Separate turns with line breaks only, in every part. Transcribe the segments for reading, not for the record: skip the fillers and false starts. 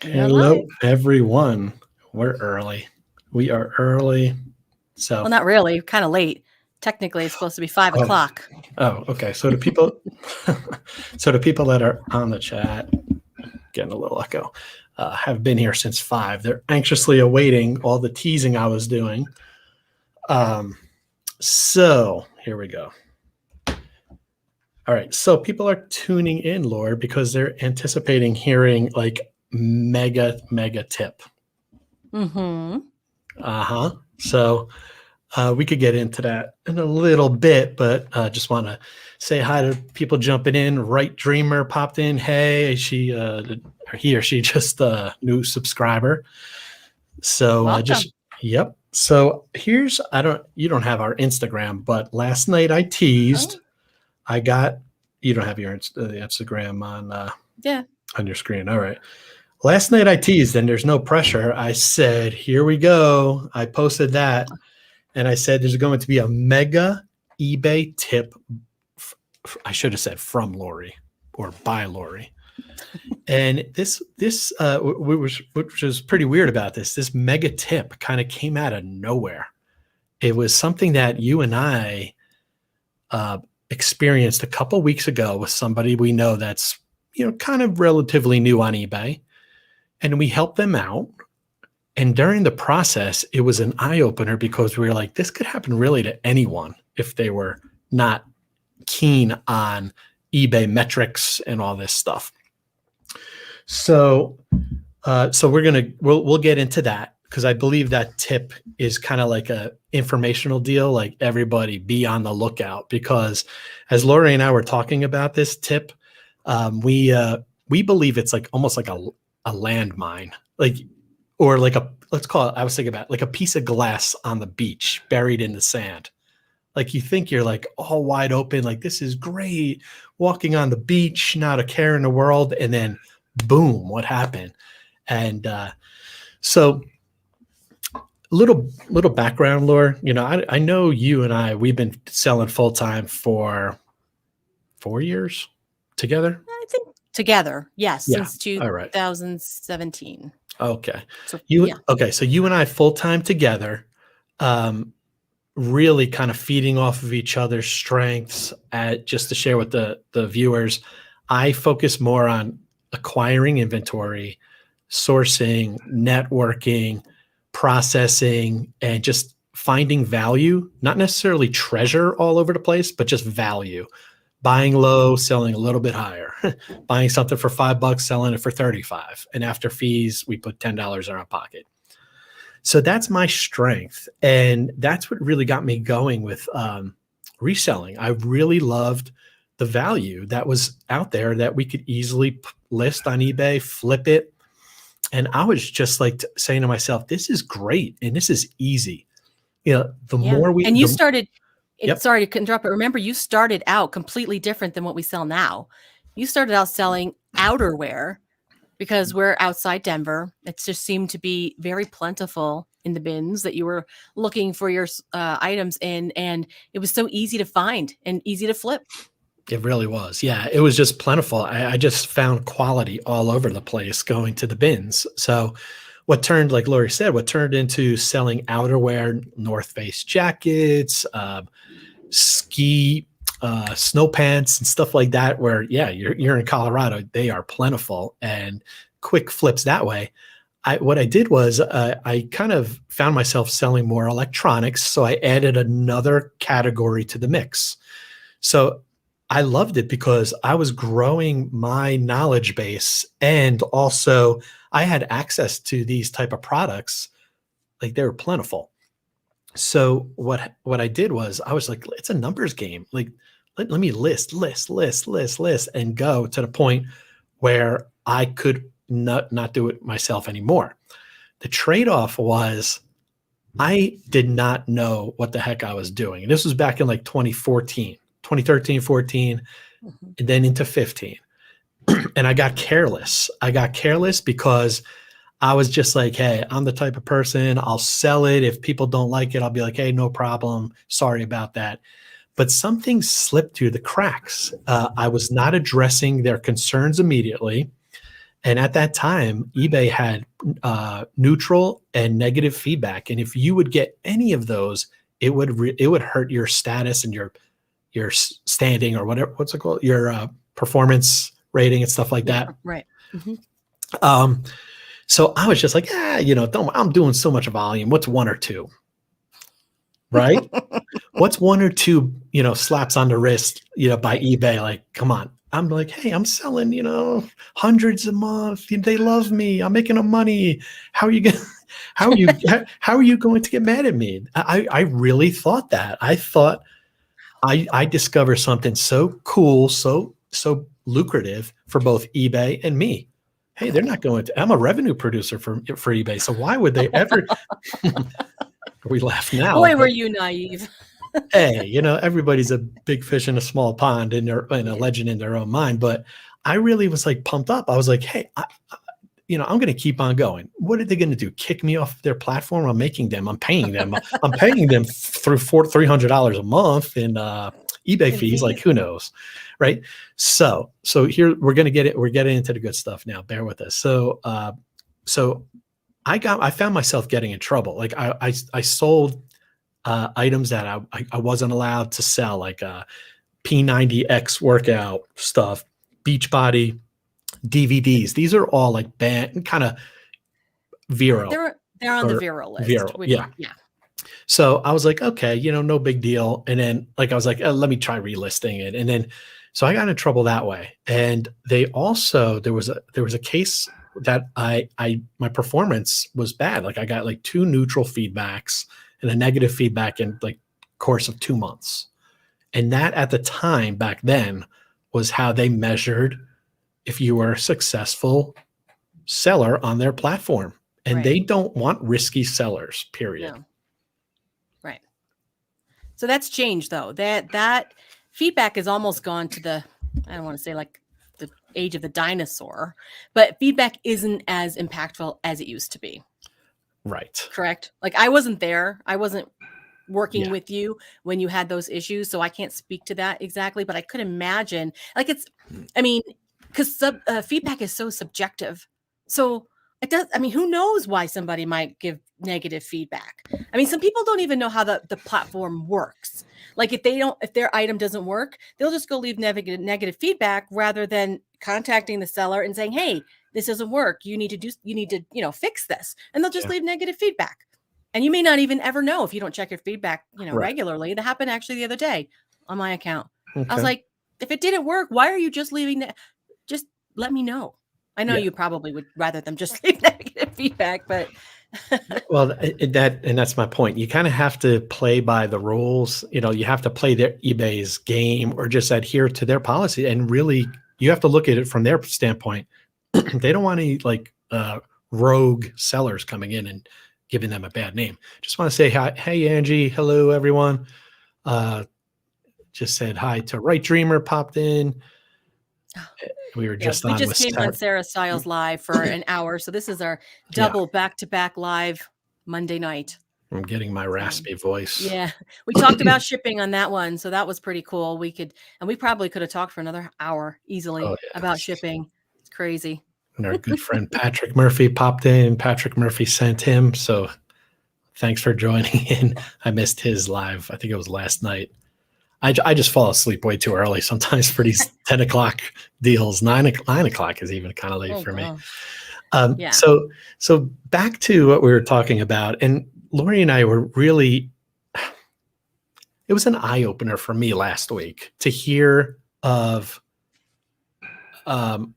You're
Hello,
live.
everyone. We're early. We are early. So,
Well, not really. Kind of late. Technically, it's supposed to be 5
oh,
o'clock.
okay. So the people, so the people that are on the chat, getting a little echo, have been here since 5. They're anxiously awaiting all the teasing I was doing. So here we go. All right. So people are tuning in, Laura, because they're anticipating hearing like mega tip.
Mm-hmm.
So we could get into that in a little bit, but just want to say hi to people jumping in. Right Dreamer popped in. Hey, he or she just a new subscriber. So
Welcome.
yep. So you don't have our Instagram, but last night I teased.
Oh,
You don't have your Instagram
yeah.
on your screen. All right. Last night I teased, and there's no pressure. I said, here we go. I posted that. And I said, there's going to be a mega eBay tip. I should have said from Lori or by Lori. And this, which was pretty weird about this mega tip kind of came out of nowhere. It was something that you and I experienced a couple weeks ago with somebody we know that's, kind of relatively new on eBay. And we helped them out. And during the process, it was an eye opener because we were like, this could happen really to anyone if they were not keen on eBay metrics and all this stuff. So, we'll get into that because I believe that tip is kind of like a informational deal. Like everybody be on the lookout because as Lori and I were talking about this tip, we believe it's like almost like a landmine, or like let's call it, I was thinking about like a piece of glass on the beach buried in the sand. Like you think you're like all wide open, like this is great, walking on the beach, not a care in the world. And then boom, what happened? And so little background, Laura, I know you and we've been selling full time for 4 years together.
I think together, yes,
Yeah.
since
All right.
2017.
Okay.
So, yeah.
Okay. So you and I full time together, really kind of feeding off of each other's strengths. Just to share with the viewers, I focus more on acquiring inventory, sourcing, networking, processing, and just finding value, not necessarily treasure all over the place, but just value. Buying low, selling a little bit higher, buying something for $5, selling it for 35. And after fees, we put $10 in our pocket. So that's my strength. And that's what really got me going with reselling. I really loved the value that was out there that we could easily list on eBay, flip it. And I was just like saying to myself, this is great. And this is easy.
And you started,
Yep.
Sorry to interrupt, but remember, you started out completely different than what we sell now. You started out selling outerwear because we're outside Denver. It just seemed to be very plentiful in the bins that you were looking for your items in. And it was so easy to find and easy to flip.
It really was. Yeah, it was just plentiful. I just found quality all over the place going to the bins. So like Lori said, what turned into selling outerwear, North Face jackets, ski, snow pants and stuff like that, where, yeah, you're in Colorado, they are plentiful and quick flips that way. What I did was I kind of found myself selling more electronics. So I added another category to the mix. So I loved it because I was growing my knowledge base and also I had access to these type of products. Like they were plentiful. So what I did was I was like, it's a numbers game. Like, let me list and go to the point where I could not do it myself anymore. The trade-off was I did not know what the heck I was doing. And this was back in like 2013, 14, and then into 15. And I got careless. Because I was just like, hey, I'm the type of person, I'll sell it. If people don't like it, I'll be like, hey, no problem. Sorry about that. But something slipped through the cracks. I was not addressing their concerns immediately. And at that time, eBay had neutral and negative feedback, and if you would get any of those, it would hurt your status and your standing, or whatever, what's it called, your performance rating and stuff like
Yeah,
that.
right.
So I was just like, I'm doing so much volume. What's one or two, right? What's one or two, slaps on the wrist, by eBay? Like, come on. I'm like, hey, I'm selling, hundreds a month. They love me. I'm making them money. How are you going? How are you going to get mad at me? I really thought that. I thought I discovered something so cool, so lucrative for both eBay and me. Hey, they're not going to. I'm a revenue producer for eBay, so why would they ever? We laugh now.
Boy, were you naive.
Hey, everybody's a big fish in a small pond, and a legend in their own mind. But I really was like pumped up. I was like, hey, I'm going to keep on going. What are they going to do? Kick me off their platform? I'm paying them. I'm paying them through $300 a month in eBay fees. Like, who knows, right? So here we're going to get it. We're getting into the good stuff now. Bear with us. So I found myself getting in trouble. Like I sold items that I wasn't allowed to sell, like P90X workout stuff, Beachbody DVDs. These are all like banned, kind of viral.
They're on the viral list.
Viral, yeah. So I was like, okay, no big deal. And then I was like, let me try relisting it. And then so I got in trouble that way. And they also there was a case that my performance was bad. Like I got like 2 neutral feedbacks and a negative feedback in like course of 2 months. And that at the time back then was how they measured if you were a successful seller on their platform. And
Right.
They don't want risky sellers, period.
No. Right. So that's changed though. That feedback has almost gone to the, I don't want to say like the age of the dinosaur, but feedback isn't as impactful as it used to be.
Right.
Correct. Like I wasn't there. I wasn't working with you when you had those issues. So I can't speak to that exactly, but I could imagine like because feedback is so subjective. So it does. I mean, who knows why somebody might give negative feedback? I mean, some people don't even know how the platform works. Like if their item doesn't work, they'll just go leave negative feedback rather than contacting the seller and saying, hey, this doesn't work. You need to fix this. And they'll just leave negative feedback. And you may not even ever know if you don't check your feedback, regularly. That happened actually the other day on my account. Okay. I was like, if it didn't work, why are you just leaving that? Just let me know. I know you probably would rather them just leave negative feedback, but
well, that's my point. You kind of have to play by the rules. You have to play their eBay's game or just adhere to their policy. And really, you have to look at it from their standpoint. They don't want any like rogue sellers coming in and giving them a bad name. Just want to say hi. Hey, Angie. Hello, everyone. Just said hi to Right Dreamer popped in. We were just on. We
just came on Sarah Styles live for an hour. So this is our double back-to-back live Monday night.
I'm getting my raspy voice.
Yeah. We talked about shipping on that one. So that was pretty cool. We probably could have talked for another hour easily about shipping. It's crazy.
And our good friend Patrick Murphy popped in. Patrick Murphy sent him. So thanks for joining in. I missed his live. I think it was last night. I just fall asleep way too early sometimes for these 10 o'clock deals. 9 o'clock is even kind of late for me. So back to what we were talking about. And Lori and I were really, it was an eye opener for me last week to hear of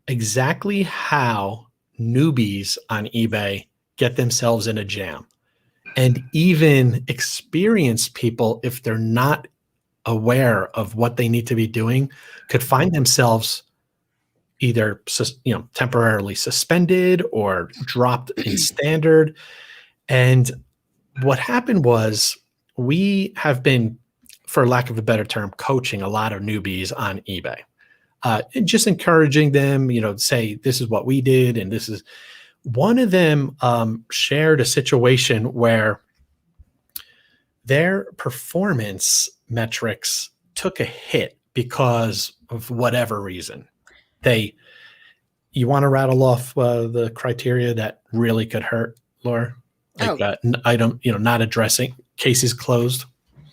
exactly how newbies on eBay get themselves in a jam, and even experienced people, if they're not aware of what they need to be doing, could find themselves either temporarily suspended or dropped in standard. And what happened was, we have been, for lack of a better term, coaching a lot of newbies on eBay. And just encouraging them, say, this is what we did. And this is one of them shared a situation where their performance metrics took a hit because of whatever reason. They You want to rattle off the criteria that really could hurt, Laura? Like
Oh,
item, not addressing cases closed.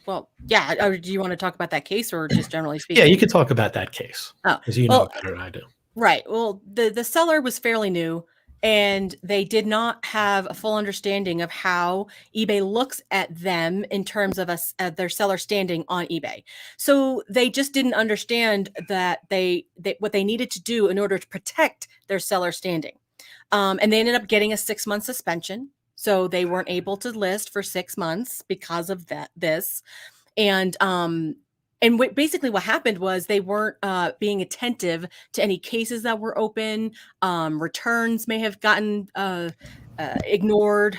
well, yeah. Or do you want to talk about that case or just generally
Yeah, you
speaking?
could talk about that case
Oh,
because you know
well,
it better than I do.
right. Well, the seller was fairly new and they did not have a full understanding of how eBay looks at them in terms of their seller standing on eBay. So they just didn't understand that they what they needed to do in order to protect their seller standing. And they ended up getting a 6-month suspension. So they weren't able to list for 6 months because of this. And basically what happened was they weren't being attentive to any cases that were open. Returns may have gotten ignored.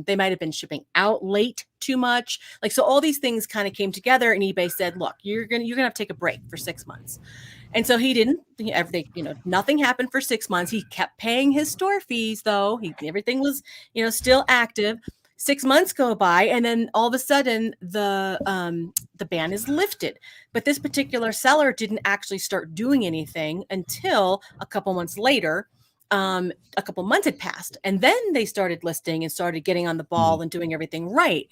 They might have been shipping out late too much. Like, so all these things kind of came together and eBay said, look, you're gonna have to take a break for 6 months. And so he didn't. Everything, nothing happened for 6 months. He kept paying his store fees, though. Everything was, still active. 6 months go by, and then all of a sudden, the ban is lifted. But this particular seller didn't actually start doing anything until a couple months later. A couple months had passed, and then they started listing and started getting on the ball and doing everything right.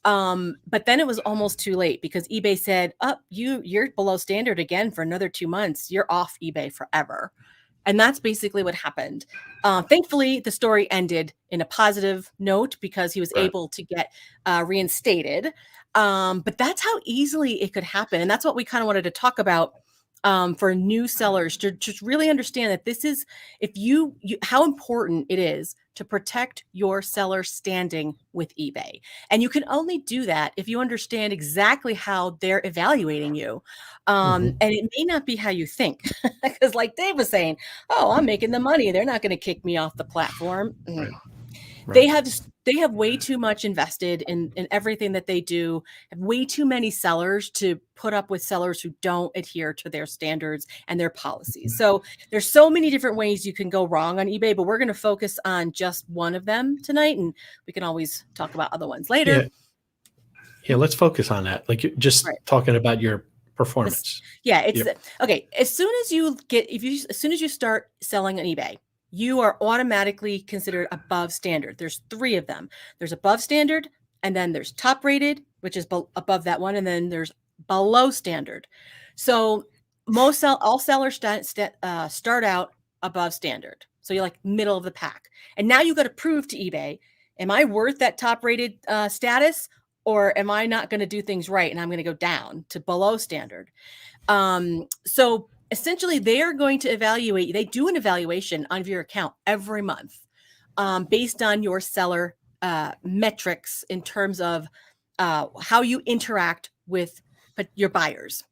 But then it was almost too late because eBay said, you're below standard again for another 2 months. You're off eBay forever. And that's basically what happened. Thankfully, the story ended in a positive note because he was
Right.
able to get reinstated. But that's how easily it could happen. And that's what we kind of wanted to talk about for new sellers to just really understand that this is, if you how important it is to protect your seller standing with eBay. And you can only do that if you understand exactly how they're evaluating you.
Mhm.
And it may not be how you think. Because like Dave was saying, oh, I'm making the money. They're not going to kick me off the platform.
Right.
They
Right.
have way too much invested in everything that they do, have way too many sellers to put up with sellers who don't adhere to their standards and their policies. So there's so many different ways you can go wrong on eBay, but we're going to focus on just one of them tonight, and we can always talk about other ones later.
Yeah. Yeah. Let's focus on that. Like just
Right.
talking about your
This,
performance.
yeah, it's
Yep.
okay. As soon as you start selling on eBay, you are automatically considered above standard. There's 3 of them. There's above standard, and then there's top rated, which is above that one, and then there's below standard. So all sellers start out above standard. So you're like middle of the pack, and now you got to prove to eBay, am I worth that top rated status? Or am I not going to do things right and I'm going to go down to below standard? So essentially, they are going to evaluate. They do an evaluation of your account every month based on your seller metrics in terms of how you interact with your buyers.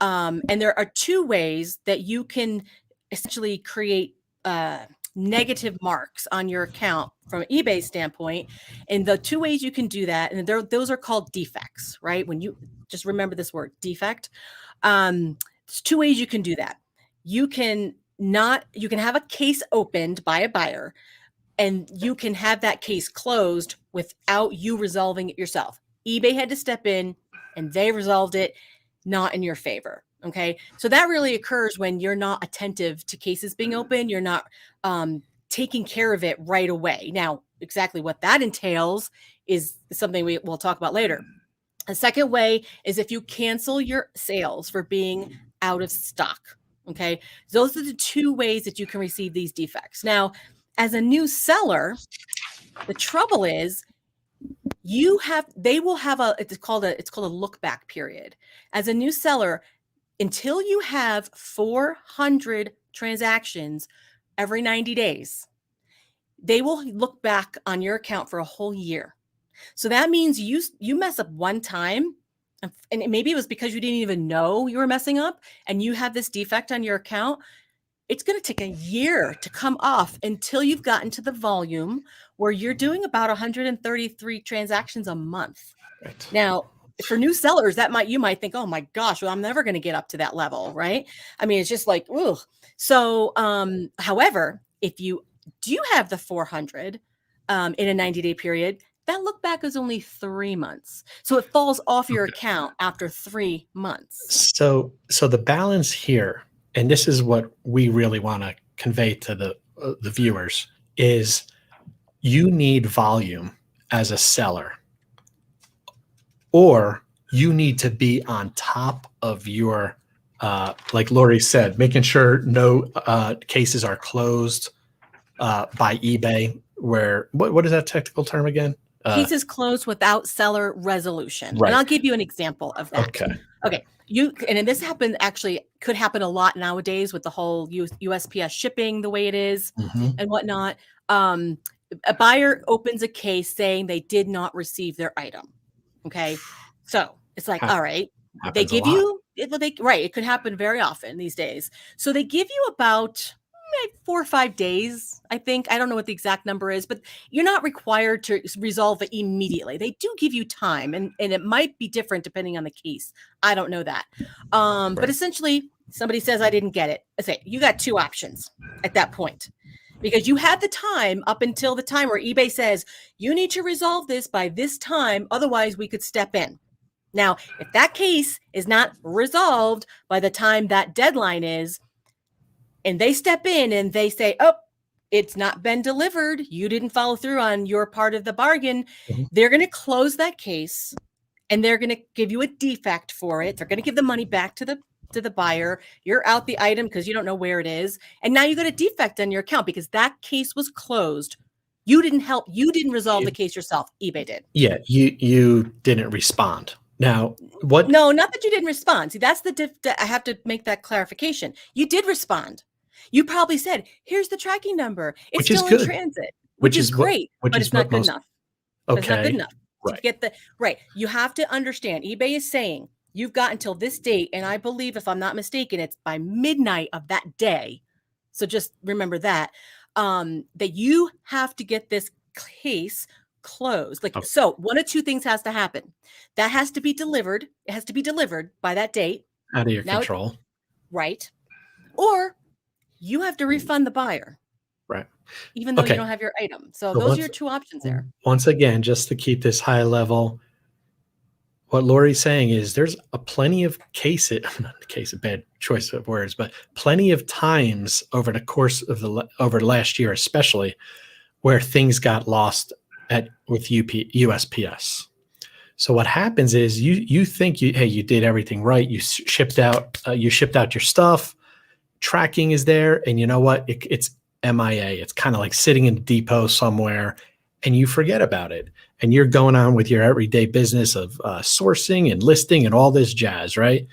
And there are 2 ways that you can essentially create negative marks on your account from an eBay standpoint. And the 2 ways you can do that, and those are called defects, right? When you just remember this word, defect. There's 2 ways you can do that. You can have a case opened by a buyer, and you can have that case closed without you resolving it yourself. eBay had to step in and they resolved it, not in your favor. Okay. So that really occurs when you're not attentive to cases being open. You're not taking care of it right away. Now, exactly what that entails is something we'll talk about later. The second way is if you cancel your sales for being out of stock. Okay. Those are the 2 ways that you can receive these defects. Now, as a new seller, the trouble is they will have it's called a look back period. As a new seller, until you have 400 transactions every 90 days, they will look back on your account for a whole year. So that means you mess up one time, and maybe it was because you didn't even know you were messing up and you have this defect on your account. It's going to take a year to come off until you've gotten to the volume where you're doing about 133 transactions a month.
Right.
Now, for new sellers, you might think, oh my gosh, well, I'm never going to get up to that level, right? I mean, it's just like, ugh. So, however, if you do have the 400 in a 90-day period, that look back is only 3 months. So it falls off your
Okay.
account after 3 months.
So the balance here, and this is what we really want to convey to the viewers is you need volume as a seller, or you need to be on top of your, like Lori said, making sure no cases are closed by eBay. Where what is that technical term again?
Cases closed without seller resolution.
Right.
And I'll give you an example of that. Okay. And this could happen a lot nowadays with the whole USPS shipping the way it is and whatnot. A buyer opens a case saying they did not receive their item. Okay. So it's like, all right, they give you, right. It could happen very often these days. So they give you about 4 or 5 days, I think. I don't know what the exact number is, but you're not required to resolve it immediately. They do give you time, and it might be different depending on the case. I don't know that. But essentially, somebody says, I didn't get it. I say, you got 2 options at that point, because you had the time up until the time where eBay says, you need to resolve this by this time. Otherwise, we could step in. Now, if that case is not resolved by the time that deadline is, and they step in and they say, oh, it's not been delivered, you didn't follow through on your part of the bargain, they're going to close that case and they're going to give you a defect for it. They're going to give the money back to the buyer. You're out the item because you don't know where it is. And now you got a defect on your account because that case was closed. You didn't help. You didn't resolve the case yourself. eBay did.
Yeah, you didn't respond. Now, what?
No, not that you didn't respond. See, that's I have to make that clarification. You did respond. You probably said, here's the tracking number. It's still in transit, which is great, but it's not good enough.
Okay.
It's not good enough
to
get right. You have to understand, eBay is saying you've got until this date. And I believe, if I'm not mistaken, it's by midnight of that day. So just remember that, that you have to get this case closed. So 1 of 2 things has to happen. That has to be delivered. It has to be delivered by that date.
Out of your control.
Right. Or you have to refund the buyer.
Right.
Even though you don't have your item. So those are your 2 options there.
Once again, just to keep this high level, what Lori's saying is there's a plenty of bad choice of words, but plenty of times over the course of over last year, especially, where things got lost with USPS. So what happens is you think you did everything right. You shipped out your stuff. Tracking is there, and you know what? It's MIA. It's kind of like sitting in a depot somewhere, and you forget about it. And you're going on with your everyday business of sourcing and listing and all this jazz, right?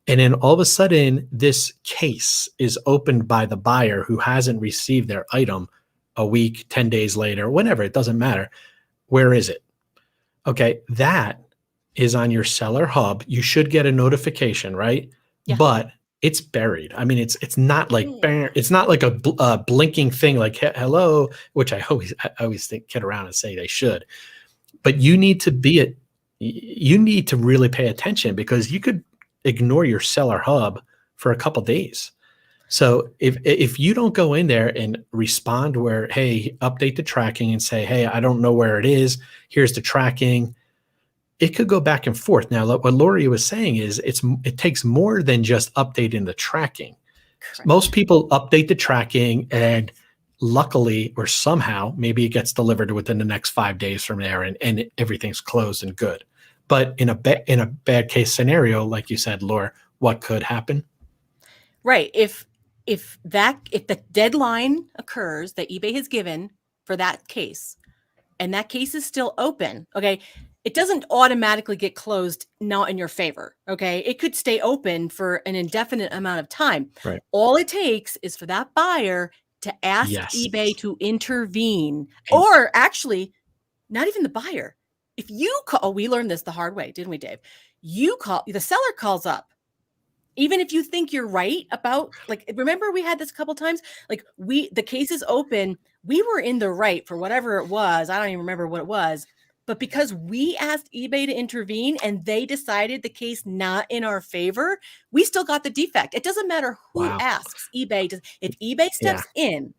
And then all of a sudden, this case is opened by the buyer who hasn't received their item a week, 10 days later, whenever. It doesn't matter. Where is it? Okay, that is on your seller hub. You should get a notification, right? Yeah. But it's buried. I mean, it's not like it's not like a blinking thing like hello, which I always think kid around and say they should. But you need to really pay attention, because you could ignore your seller hub for a couple days. So if you don't go in there and respond where, hey, update the tracking and say, hey, I don't know where it is, here's the tracking, it could go back and forth. Now, what Lori was saying is it takes more than just updating the tracking. Correct. Most people update the tracking, and luckily or somehow, maybe it gets delivered within the next 5 days from there, and everything's closed and good. But in a bad case scenario, like you said, Laura, what could happen?
Right. If the deadline occurs that eBay has given for that case, and that case is still open, okay, it doesn't automatically get closed not in your favor. Okay. It could stay open for an indefinite amount of time.
Right.
All it takes is for that buyer to ask eBay to intervene, or actually not even the buyer. If you call, we learned this the hard way, didn't we, Dave? The seller calls up. Even if you think you're right about, like, remember we had this a couple times, like the case is open. We were in the right for whatever it was. I don't even remember what it was. But because we asked eBay to intervene and they decided the case not in our favor, we still got the defect. It doesn't matter who asks eBay. If eBay steps in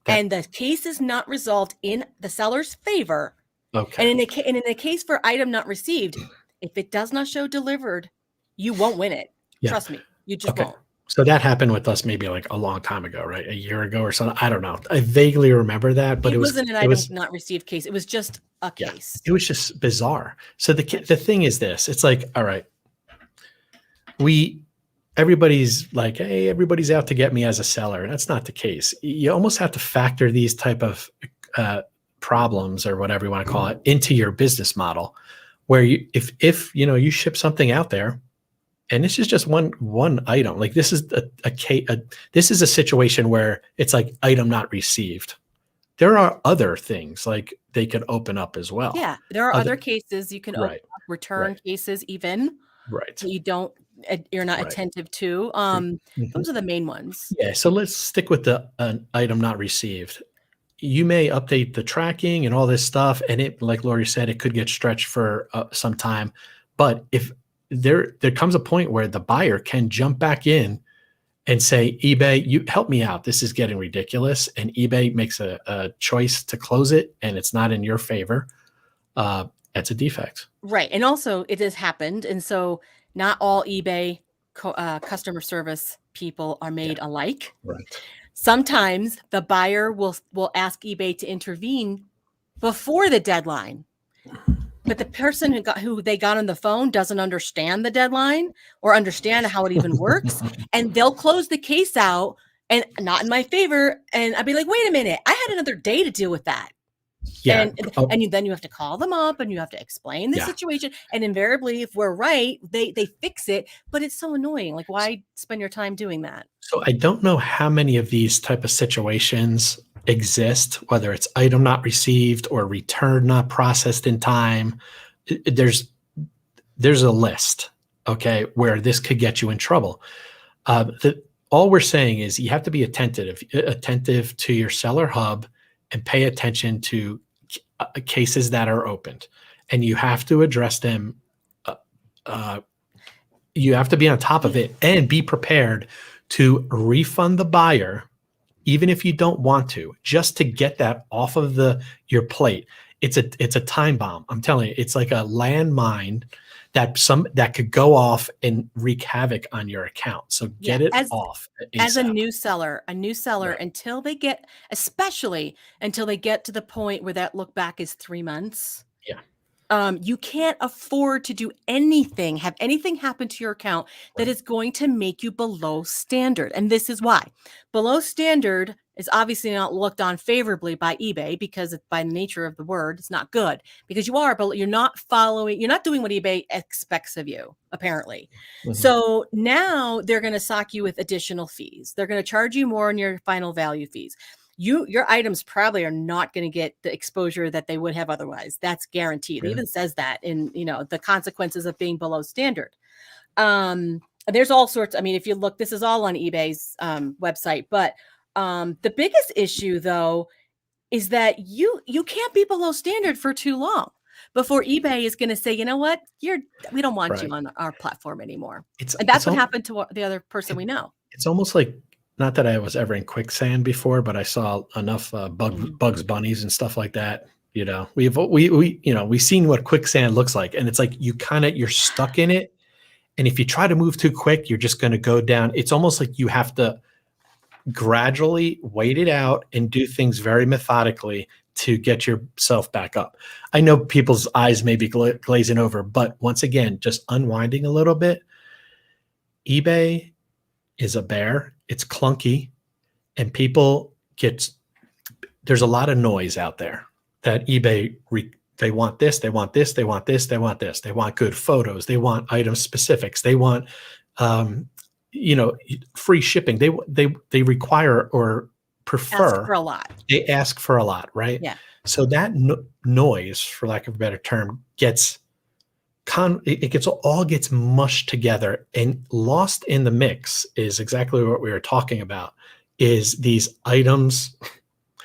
and the case is not resolved in the seller's favor, and in the case for item not received, if it does not show delivered, you won't win it. Yeah. Trust me, you just won't.
So that happened with us maybe like a long time ago, right? A year ago or something. I don't know. I vaguely remember that, but
It
it was
wasn't an
it
item
was
not received case. It was just a
yeah,
case.
it was just bizarre. So
Yeah.
the thing is this, it's like, all right, we everybody's like, hey, everybody's out to get me as a seller. And that's not the case. You almost have to factor these type of uh, problems or whatever you want to call it into your business model, where you if you know you ship something out there, and this is just one item. Like this is this is a situation where it's like item not received. There are other things like they could open up as well.
Yeah, there are
Other
other cases you can open
right,
up, return
right,
cases even
right,
that you're not
right.
attentive to.
Mhm.
Those are the main ones.
Yeah. So let's stick with the an item not received. You may update the tracking and all this stuff, and it, like Lori said, it could get stretched for some time. But if there comes a point where the buyer can jump back in and say, eBay, you help me out. This is getting ridiculous. And eBay makes a choice to close it and it's not in your favor. That's a defect.
Right, and also it has happened, and so not all eBay customer service people are
Yeah.
made alike.
Right.
Sometimes the buyer will ask eBay to intervene before the deadline, but the person who they got on the phone doesn't understand the deadline or understand how it even works, and they'll close the case out and not in my favor. And I'd be like, wait a minute, I had another day to deal with that.
Yeah.
And then you have to call them up and you have to explain the
Yeah.
situation. And invariably, if we're right, they fix it. But it's so annoying. Like, why spend your time doing that?
So I don't know how many of these type of situations exist, whether it's item not received or return not processed in time. There's a list, okay, where this could get you in trouble. All we're saying is you have to be attentive to your seller hub and pay attention to cases that are opened, and you have to address them. Uh, uh, you have to be on top of it and be prepared to refund the buyer, even if you don't want to, just to get that off of your plate. It's a time bomb. I'm telling you, it's like a landmine that could go off and wreak havoc on your account. So
Yeah,
get it off
as a
ASAP.
new seller,
Right.
especially until they get to the point where that look back is 3 months.
Yeah.
You can't afford to do anything, have anything happen to your account that
Right.
is going to make you below standard. And this is why. Below standard is obviously not looked on favorably by eBay because by the nature of the word, it's not good because you're not doing what eBay expects of you, apparently.
Mhm.
So now they're going to sock you with additional fees. They're going to charge you more on your final value fees. Your items probably are not going to get the exposure that they would have otherwise. That's guaranteed. It
Yeah.
even says that in, the consequences of being below standard. There's all sorts. I mean, if you look, this is all on eBay's website, but the biggest issue though is that you can't be below standard for too long before eBay is going to say, you know what, we don't want you
Right.
on our platform anymore.
It's
And that's
it's
what
all
happened to the other person we know.
it's almost like, not that I was ever in quicksand before, but I saw enough
Mhm.
Bugs Bunnies and stuff like that. We've seen what quicksand looks like, and it's like you're stuck in it, and if you try to move too quick, you're just going to go down. It's almost like you have to gradually wait it out and do things very methodically to get yourself back up. I know people's eyes may be glazing over, but once again, just unwinding a little bit. eBay is a bear. It's clunky, and there's a lot of noise out there that they want this, they want this, they want this, they want this, they want good photos, they want item specifics, they want um, free shipping. They require or
Ask
prefer.
for a lot.
They ask for a lot, right?
Yeah.
So that noise, for lack of a better term, gets mushed together, and lost in the mix is exactly what we were talking about, is these items,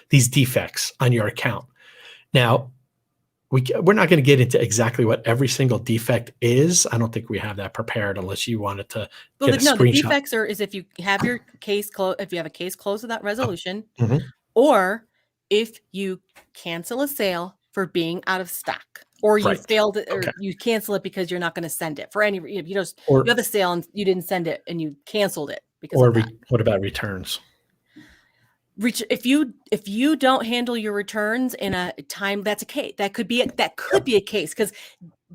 these defects on your account. Now, we're not going to get into exactly what every single defect is. I don't think we have that prepared unless you wanted to
Well,
get a
the
screenshot.
defects is if you have your case closed, if you have a case closed without resolution,
Mhm.
or if you cancel a sale for being out of stock, or you
Right.
failed it, or
Okay.
you cancel it because you're not going to send it for any, you
Or
have a sale and you didn't send it and you canceled it. because of that.
What about returns?
If you don't handle your returns in a time, that's a case. That could be a case, because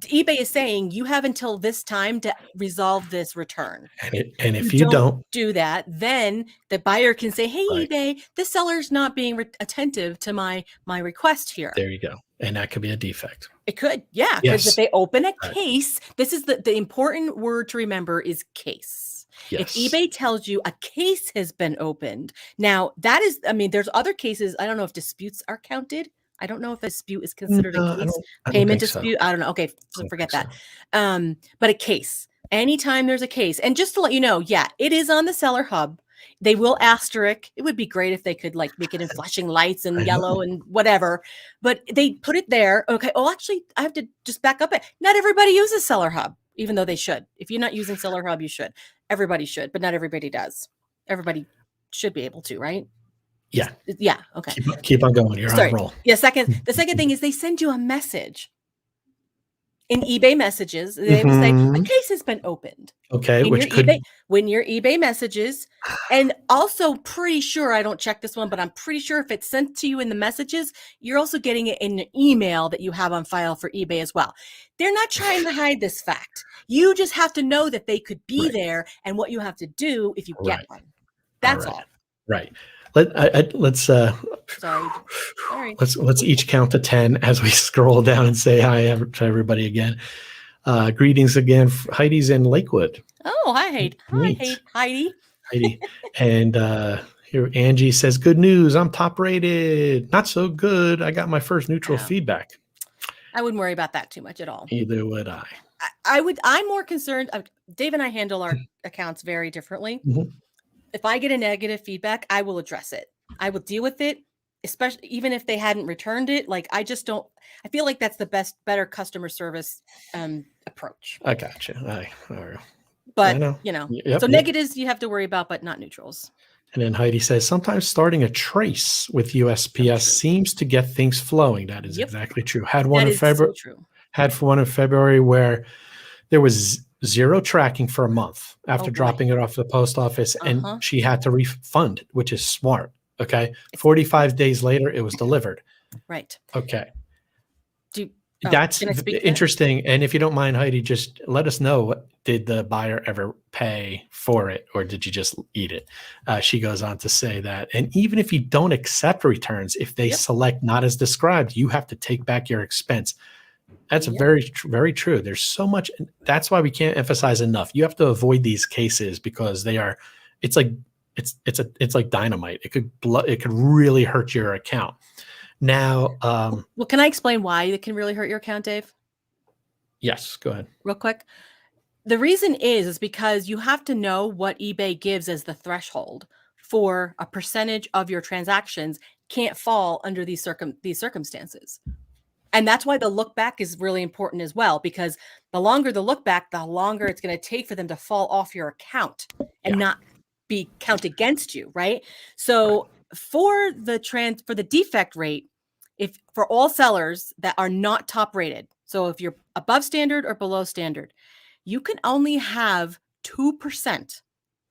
eBay is saying you have until this time to resolve this return.
And if you don't
do that, then the buyer can say, "Hey,
right.
eBay, the seller's not being attentive to my request here."
There you go. And that could be a defect.
It could, yeah, because if
Yes.
they open a
Right.
case, this is the important word to remember is case.
Yes.
If eBay tells you a case has been opened, now that is, I mean, there's other cases. I don't know if disputes are counted. I don't know if a dispute is considered a case.
I don't
Payment
think so.
dispute. I don't know. Okay, so forget that.
So.
But a case. Anytime there's a case, and just to let you know, yeah, it is on the seller hub. They will asterisk. It would be great if they could like make it in flashing lights and yellow and whatever, but they put it there. Okay. Oh, actually, I have to just back up it. Not everybody uses Seller Hub, even though they should. If you're not using Seller Hub, you should. Everybody should, but not everybody does. Everybody should be able to, right?
Yeah.
Yeah. Okay.
Keep on going. You're on a roll.
Yeah. The second thing is they send you a message in eBay messages. They will say a case has been opened.
Okay.
When your eBay messages, and also pretty sure, I don't check this one, but I'm pretty sure if it's sent to you in the messages, you're also getting it in an email that you have on file for eBay as well. They're not trying to hide this fact. You just have to know that they could be there and what you have to do if you get one. That's all.
Right. Let's
Sorry.
let's each count to 10 as we scroll down and say hi to everybody again. Greetings again. Heidi's in Lakewood.
Oh, hi, Heidi. Hi, Heidi.
Heidi. And here Angie says, good news. I'm top rated. Not so good. I got my first neutral feedback.
I wouldn't worry about that too much at all.
Either would I.
I'm more concerned. Dave and I handle our accounts very differently. If I get a negative feedback, I will address it. I will deal with it, especially even if they hadn't returned it. Like, I feel like that's the better customer service approach.
I got you.
But, so negatives you have to worry about, but not neutrals.
And then Heidi says, sometimes starting a trace with USPS seems to get things flowing. That is exactly true. Had one in February. Had one in February where there was zero tracking for a month after dropping it off the post office, and she had to refund, which is smart. Okay. 45 days later, it was delivered.
Right.
Okay. That's interesting. And if you don't mind, Heidi, just let us know, did the buyer ever pay for it, or did you just eat it? She goes on to say that. And even if you don't accept returns, if they select not as described, you have to take back your expense. That's very, very true. There's so much. That's why we can't emphasize enough. You have to avoid these cases because it's like dynamite. It could really hurt your account. Now,
well, can I explain why it can really hurt your account, Dave?
Yes, go ahead.
Real quick. The reason is because you have to know what eBay gives as the threshold for a percentage of your transactions can't fall under these circumstances. And that's why the look back is really important as well, because the longer the look back, the longer it's going to take for them to fall off your account and not be count against you, right? So for the defect rate, if for all sellers that are not top rated, so if you're above standard or below standard, you can only have 2%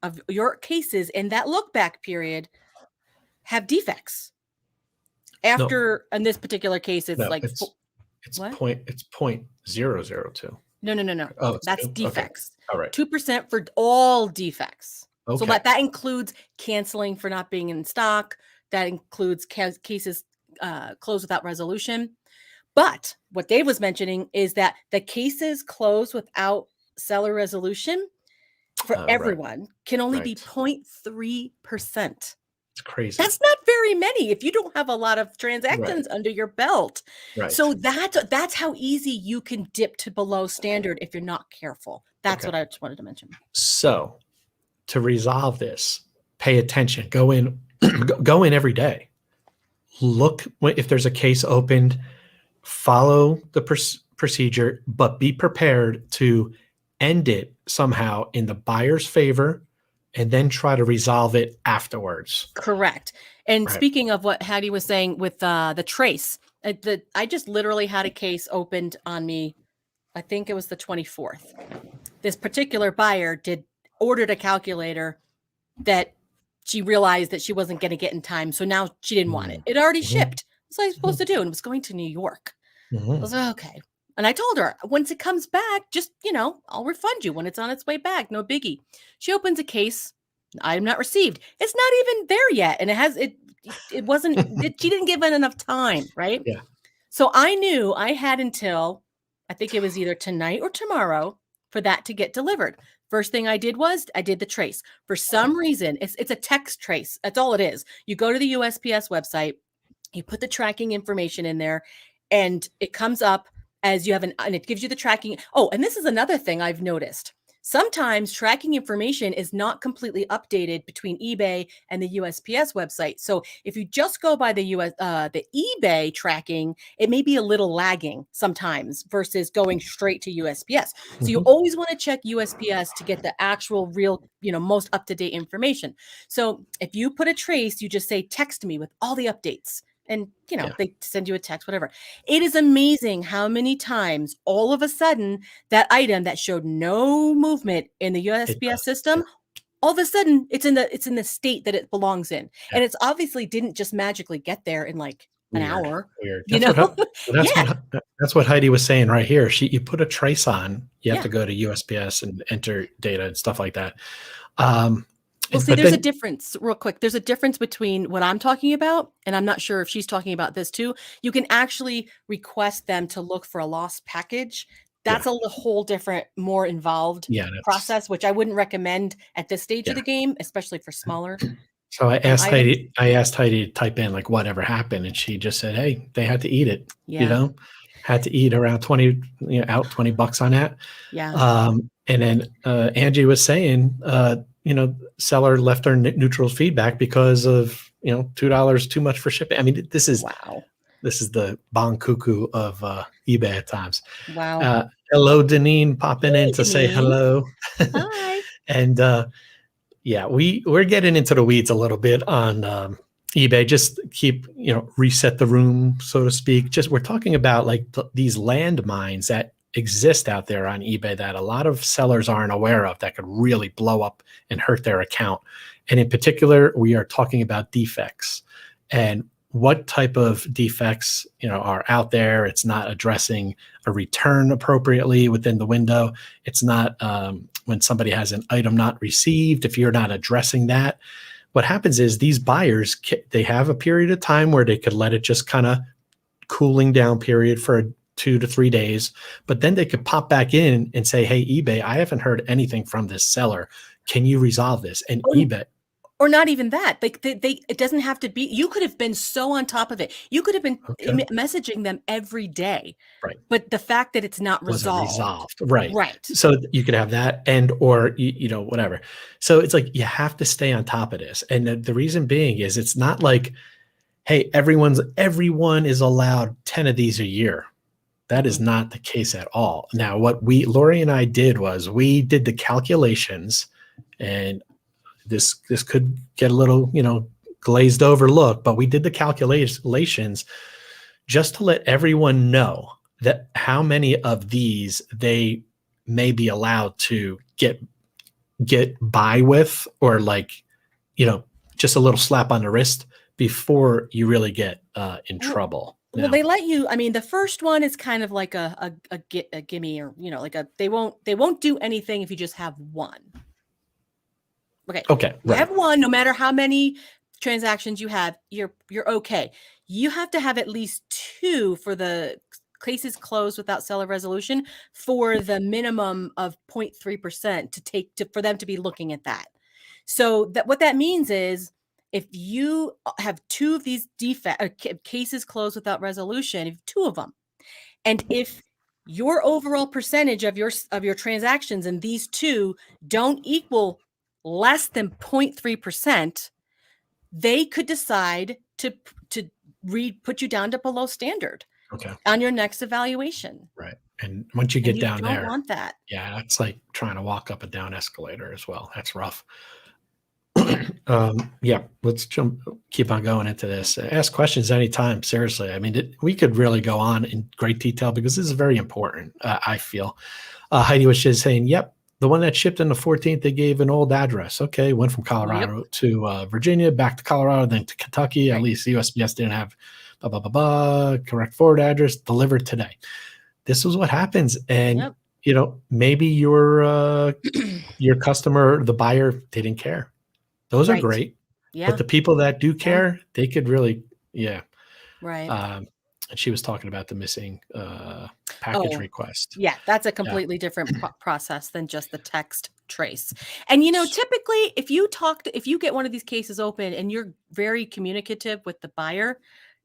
of your cases in that look back period have defects. After in this particular case, it's
it's 0.002.
No.
Oh,
that's defects.
Okay. All right.
2% for all defects.
Okay.
So that includes canceling for not being in stock. That includes cases closed without resolution. But what Dave was mentioning is that the cases closed without seller resolution for everyone can only be 0.3%.
It's crazy.
That's not very many if you don't have a lot of transactions under your belt.
Right.
So that's how easy you can dip to below standard if you're not careful. That's what I just wanted to mention.
So to resolve this, pay attention. Go in every day. Look if there's a case opened, follow the procedure, but be prepared to end it somehow in the buyer's favor, and then try to resolve it afterwards.
Correct. And speaking of what Hattie was saying with the trace, I just literally had a case opened on me. I think it was the 24th. This particular buyer ordered a calculator that she realized that she wasn't going to get in time. So now she didn't want it. It already
Mhm.
shipped. What was I supposed to do? And it was going to New York. I was
Mhm.
like, okay. And I told her, once it comes back, just, I'll refund you when it's on its way back. No biggie. She opens a case. Item not received. It's not even there yet. And it wasn't, she didn't give it enough time. Right.
Yeah.
So I knew I had until, I think it was either tonight or tomorrow for that to get delivered. First thing I did was I did the trace. For some reason, it's a text trace. That's all it is. You go to the USPS website, you put the tracking information in there, and it comes up as you have and it gives you the tracking. Oh, and this is another thing I've noticed. Sometimes tracking information is not completely updated between eBay and the USPS website. So if you just go by the eBay tracking, it may be a little lagging sometimes versus going straight to USPS. So you
Mhm.
always want to check USPS to get the actual real, most up-to-date information. So if you put a trace, you just say, text me with all the updates. And,
Yeah.
they send you a text, whatever. It is amazing how many times all of a sudden that item that showed no movement in the
It
USPS
does. Yeah.
system, all of a sudden it's in the state that it belongs in.
Yeah.
And it's obviously didn't just magically get there in like an
Weird.
hour,
Weird.
you know?
That's
Yeah.
what that's what Heidi was saying right here. You put a trace on, you have
Yeah.
to go to USPS and enter data and stuff like that. Um,
Well, see,
but
there's a
then
difference, real quick. There's a difference between what I'm talking about, and I'm not sure if she's talking about this too. You can actually request them to look for a lost package.
yeah,
That's a whole different, more involved
yeah, that's
process, which I wouldn't recommend at this stage of
yeah.
the game, especially for smaller
So
items.
I asked Heidi to type in like whatever happened, and she just said, "Hey, they had to eat it. You
Yeah,
know, had to eat around 20, out $20 on that."
yeah.
And then Angie was saying, seller left her neutral feedback because of $2 too much for shipping. I mean,
Wow,
this is the bon cuckoo of eBay at times.
wow.
Uh, Hello, Deneen, popping in
Hey,
to say
Deneen.
hello.
Hi.
And yeah, we're getting into the weeds a little bit on eBay. Just keep reset the room, so to speak. Just we're talking about like these landmines that exist out there on eBay that a lot of sellers aren't aware of that could really blow up and hurt their account. And in particular, we are talking about defects and what type of defects are out there. It's not addressing a return appropriately within the window. It's not when somebody has an item not received. If you're not addressing that, what happens is these buyers, they have a period of time where they could let it just kind of cooling down period for 2 to 3 days, but then they could pop back in and say, "Hey, eBay, I haven't heard anything from this seller. Can you resolve this?" And
Or,
eBay,
or not even that. Like it doesn't have to be. You could have been so on top of it. You could have been
okay,
messaging them every day.
right.
But the fact that it's not
Wasn't
resolved.
resolved. Right.
Right.
So you could have that and or whatever. So it's like you have to stay on top of this. And the reason being is it's not like, hey, everyone is allowed 10 of these a year. That is
Mm.
not the case at all. Now, what Lori and I did was we did the calculations, and this could get a little, glazed over look, but we did the calculations just to let everyone know that how many of these they may be allowed to get by with, or like, just a little slap on the wrist before you really get in
Well,
trouble.
well,
Now,
they let you. I mean, the first one is kind of like a gimme, or like they won't do anything if you just have one. Okay,
okay,
you
right,
have one. No matter how many transactions you have, you're okay. You have to have at least two for the cases closed without seller resolution for the minimum of 0.3% for them to be looking at that. So that what that means is if you have two of these cases closed without resolution, if two of them, and if your overall percentage of your transactions in these two don't equal less than 0.3%, they could decide to put you down to below standard
okay,
on your next evaluation.
right. And once you
And
get
you
down
don't
there,
want that.
yeah, that's like trying to walk up a down escalator as well. That's rough. Yeah, let's keep on going into this. Ask questions anytime. Seriously, I mean, we could really go on in great detail because this is very important. I feel. Heidi was just saying, "Yep, the one that shipped on the 14th, they gave an old address. Okay, went from Colorado to Virginia, back to Colorado, then to Kentucky. At least USPS didn't have blah, blah, blah, blah, correct forward address, delivered today. This is what happens. And, maybe your customer, the buyer, didn't care. Those are great.
Yeah.
But the people that do care, they could really,
Right.
And she was talking about the missing package request.
Yeah, that's a completely different process than just the text trace. And typically, if you get one of these cases open and you're very communicative with the buyer,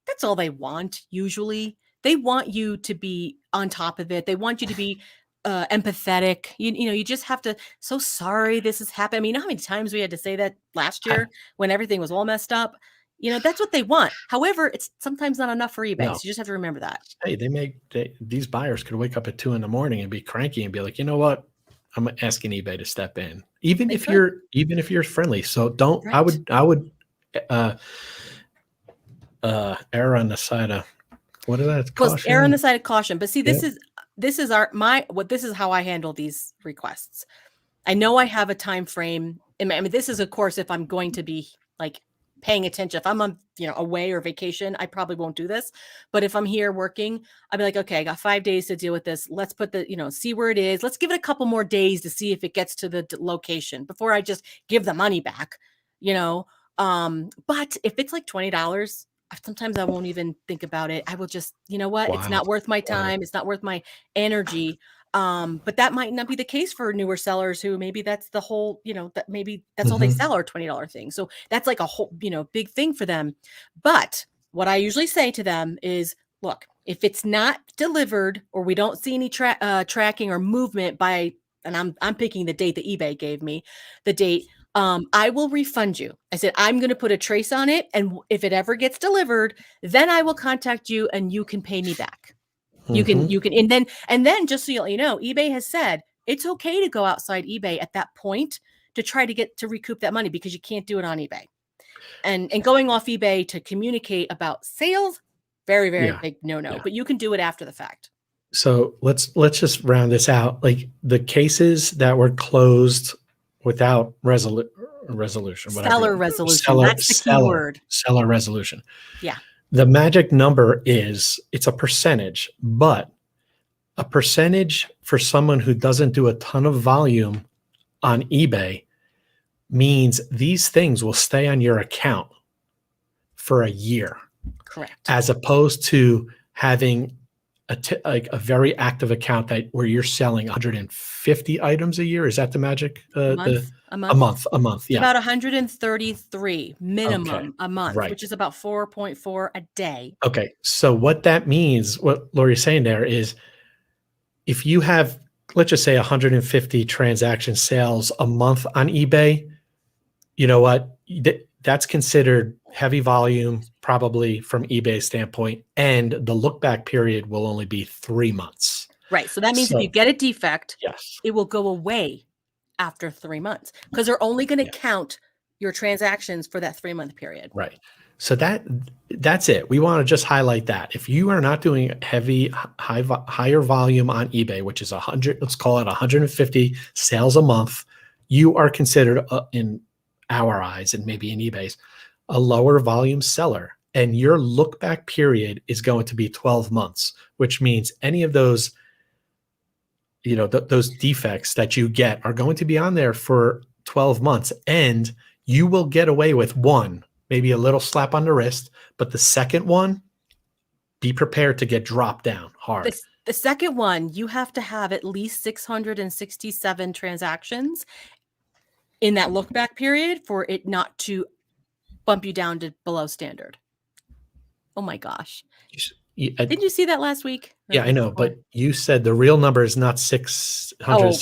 that's all they want. Usually, they want you to be on top of it. They want you to be empathetic. You just have to. So sorry, this has happened. I mean, you know how many times we had to say that last year when everything was all messed up. That's what they want. However, it's sometimes not enough for eBay. So you just have to remember that.
Hey, these buyers could wake up at 2 a.m. and be cranky and be like, you know what? I'm asking eBay to step in, even if you're friendly. So don't. I would err on the side of what is that? Caution?
Err on the side of caution. But see, this is how I handle these requests. I know I have a time frame. I mean, this is, of course, if I'm going to be like paying attention. If I'm on, away or vacation, I probably won't do this. But if I'm here working, I'll be like, okay, I got 5 days to deal with this. Let's put see where it is. Let's give it a couple more days to see if it gets to the location before I just give the money back, But if it's like $20, sometimes I won't even think about it. I will just, it's not worth my time. It's not worth my energy. But that might not be the case for newer sellers who maybe that's the whole, that maybe that's all they sell are $20 things. So that's like a whole, big thing for them. But what I usually say to them is, look, if it's not delivered or we don't see any tracking or movement by, and I'm picking the date that eBay gave me, the date, I will refund you. I said, I'm going to put a trace on it. And if it ever gets delivered, then I will contact you and you can pay me back. You can, and then just so you know, eBay has said it's okay to go outside eBay at that point to try to recoup that money because you can't do it on eBay. And going off eBay to communicate about sales, very, very big no. But you can do it after the fact.
So let's just round this out. Like the cases that were closed without resolution,
seller resolution. That's the key word.
Seller resolution.
Yeah.
The magic number it's a percentage, but a percentage for someone who doesn't do a ton of volume on eBay means these things will stay on your account for a year.
Correct. As
opposed to having a very active account where you're selling 150 items a year. Is that the magic? A month.
It's about 133 minimum a month, which is about 4.4 a day.
Okay. So what that means, what Lori's saying there is if you have, let's just say 150 transaction sales a month on eBay, you know what? That's considered heavy volume, probably from eBay's standpoint, and the look back period will only be 3 months.
Right. So that means if you get a defect, it will go away after 3 months because they're only going to count your transactions for that 3-month period.
Right. So that's it. We want to just highlight that. If you are not doing higher volume on eBay, which is 100, let's call it 150 sales a month, you are considered in our eyes and maybe in eBay's a lower volume seller, and your look back period is going to be 12 months, which means any of those, those defects that you get are going to be on there for 12 months, and you will get away with one, maybe a little slap on the wrist, but the second one, be prepared to get dropped down hard.
The second one, you have to have at least 667 transactions in that look back period for it not to bump you down to below standard. Oh my gosh. Didn't you see that last week?
Yeah, I know, but you said the real number is not 667.
Well, it's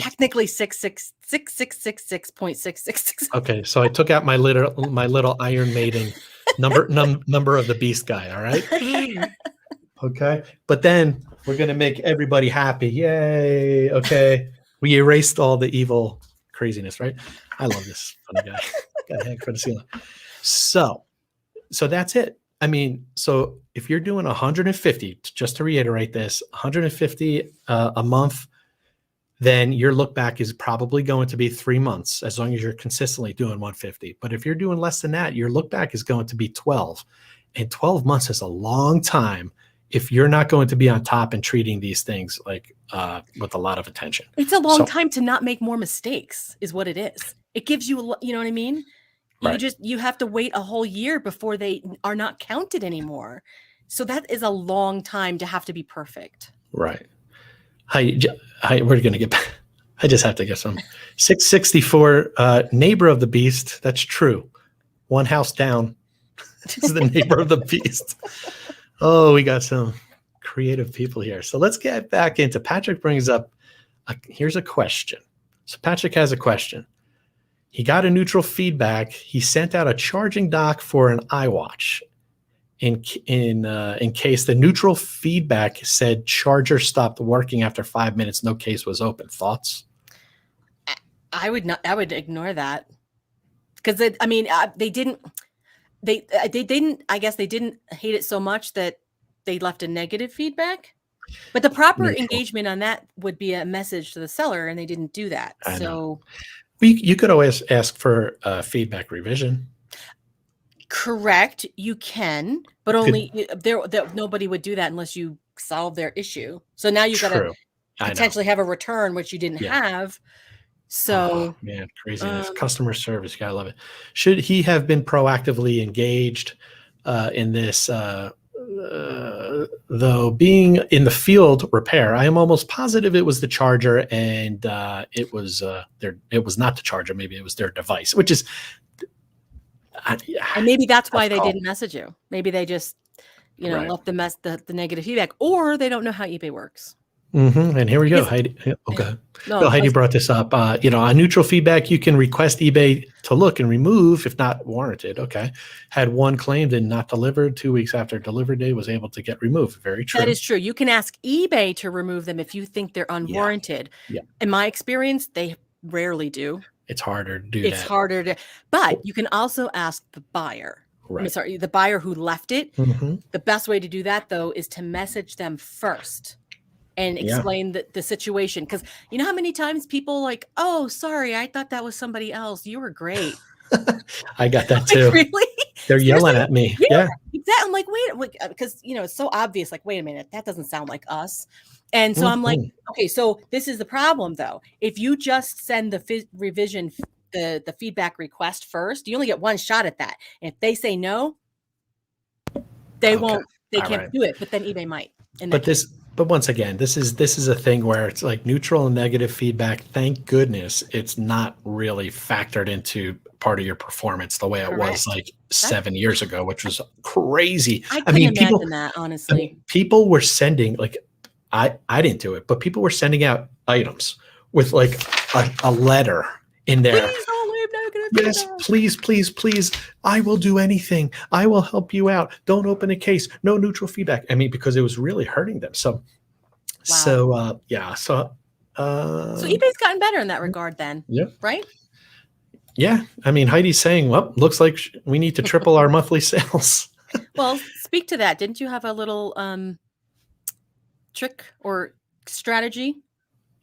technically 666.666.
Okay, so I took out my little Iron Maiden number of the beast guy, all right? Okay, but then we're going to make everybody happy. Yay, okay. We erased all the evil craziness, right? I love this funny guy. Got a head for the ceiling. So that's it. I mean, so if you're doing 150, just to reiterate this, 150 a month, then your look back is probably going to be 3 months, as long as you're consistently doing 150. But if you're doing less than that, your look back is going to be 12. And 12 months is a long time if you're not going to be on top and treating these things like with a lot of attention.
It's a long time to not make more mistakes, is what it is. It gives you, you know what I mean? You have to wait a whole year before they are not counted anymore. So that is a long time to have to be perfect.
Right. Hi, we're going to get back. I just have to get some. 664, neighbor of the beast. That's true. One house down is the neighbor of the beast. Oh, we got some creative people here. So let's get back into, Patrick brings up, here's a question. So Patrick has a question. He got a neutral feedback. He sent out a charging dock for an iWatch. In case the neutral feedback said charger stopped working after 5 minutes, no case was open. Thoughts?
I would ignore that, because they didn't hate it so much that they left a negative feedback. But the proper engagement on that would be a message to the seller, and they didn't do that. So
you could always ask for feedback revision.
Correct, you can, but only nobody would do that unless you solve their issue. So now you've got to potentially have a return, which you didn't have. So
man, craziness. Customer service, you gotta love it. Should he have been proactively engaged in this? Though being in the field repair, I am almost positive it was the charger, and it was not the charger. Maybe it was their device, which is.
And maybe that's why they didn't message you. Maybe they just, left the negative feedback, or they don't know how eBay works.
Mm-hmm. And here we go. Heidi, Heidi brought this up. On neutral feedback, you can request eBay to look and remove if not warranted. Okay. Had one claimed and not delivered 2 weeks after delivery date, was able to get removed. Very true.
That is true. You can ask eBay to remove them if you think they're unwarranted. Yeah. In my experience, they rarely do.
It's harder to do that.
It's harder to, but you can also ask the buyer. Right. The buyer who left it. Mm-hmm. The best way to do that, though, is to message them first and explain the situation. Because you know how many times people like, oh, sorry, I thought that was somebody else. You were great.
I got that too.
Like, really?
They're yelling at me. Yeah.
Exactly. I'm like, wait, because it's so obvious. Like, wait a minute, that doesn't sound like us. And so I'm like, okay, so this is the problem, though. If you just send the revision, the feedback request first, you only get one shot at that. And if they say no, they won't. They can't do it. But then eBay might.
But once again, this is a thing where it's like neutral and negative feedback. Thank goodness it's not really factored into part of your performance the way it was like 7 years ago, which was crazy.
I couldn't imagine that, honestly.
People were sending I didn't do it, but people were sending out items with like a letter in there.
Please don't leave negative
feedback. Please. I will do anything. I will help you out. Don't open a case. No neutral feedback. I mean, because it was really hurting them. So eBay's
gotten better in that regard then. Yeah. Right?
Yeah. I mean, Heidi's saying, well, looks like we need to triple our monthly sales.
Well, speak to that. Didn't you have a little trick or strategy?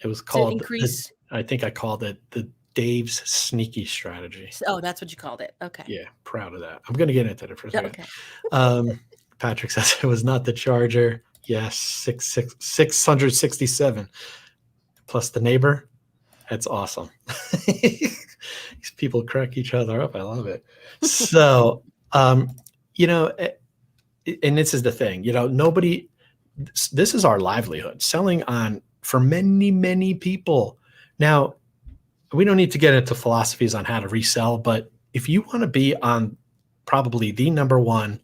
It was called increase. I think I called it the Dave's sneaky strategy.
Oh, that's what you called it. Okay.
Yeah, proud of that. I'm going to get into it for a second. Okay. Patrick says it was not the charger. Yes, 667 plus the neighbor. That's awesome. These people crack each other up. I love it. So, and this is the thing. Nobody. This is our livelihood, selling on for many, many people. Now, we don't need to get into philosophies on how to resell, but if you want to be on probably the number one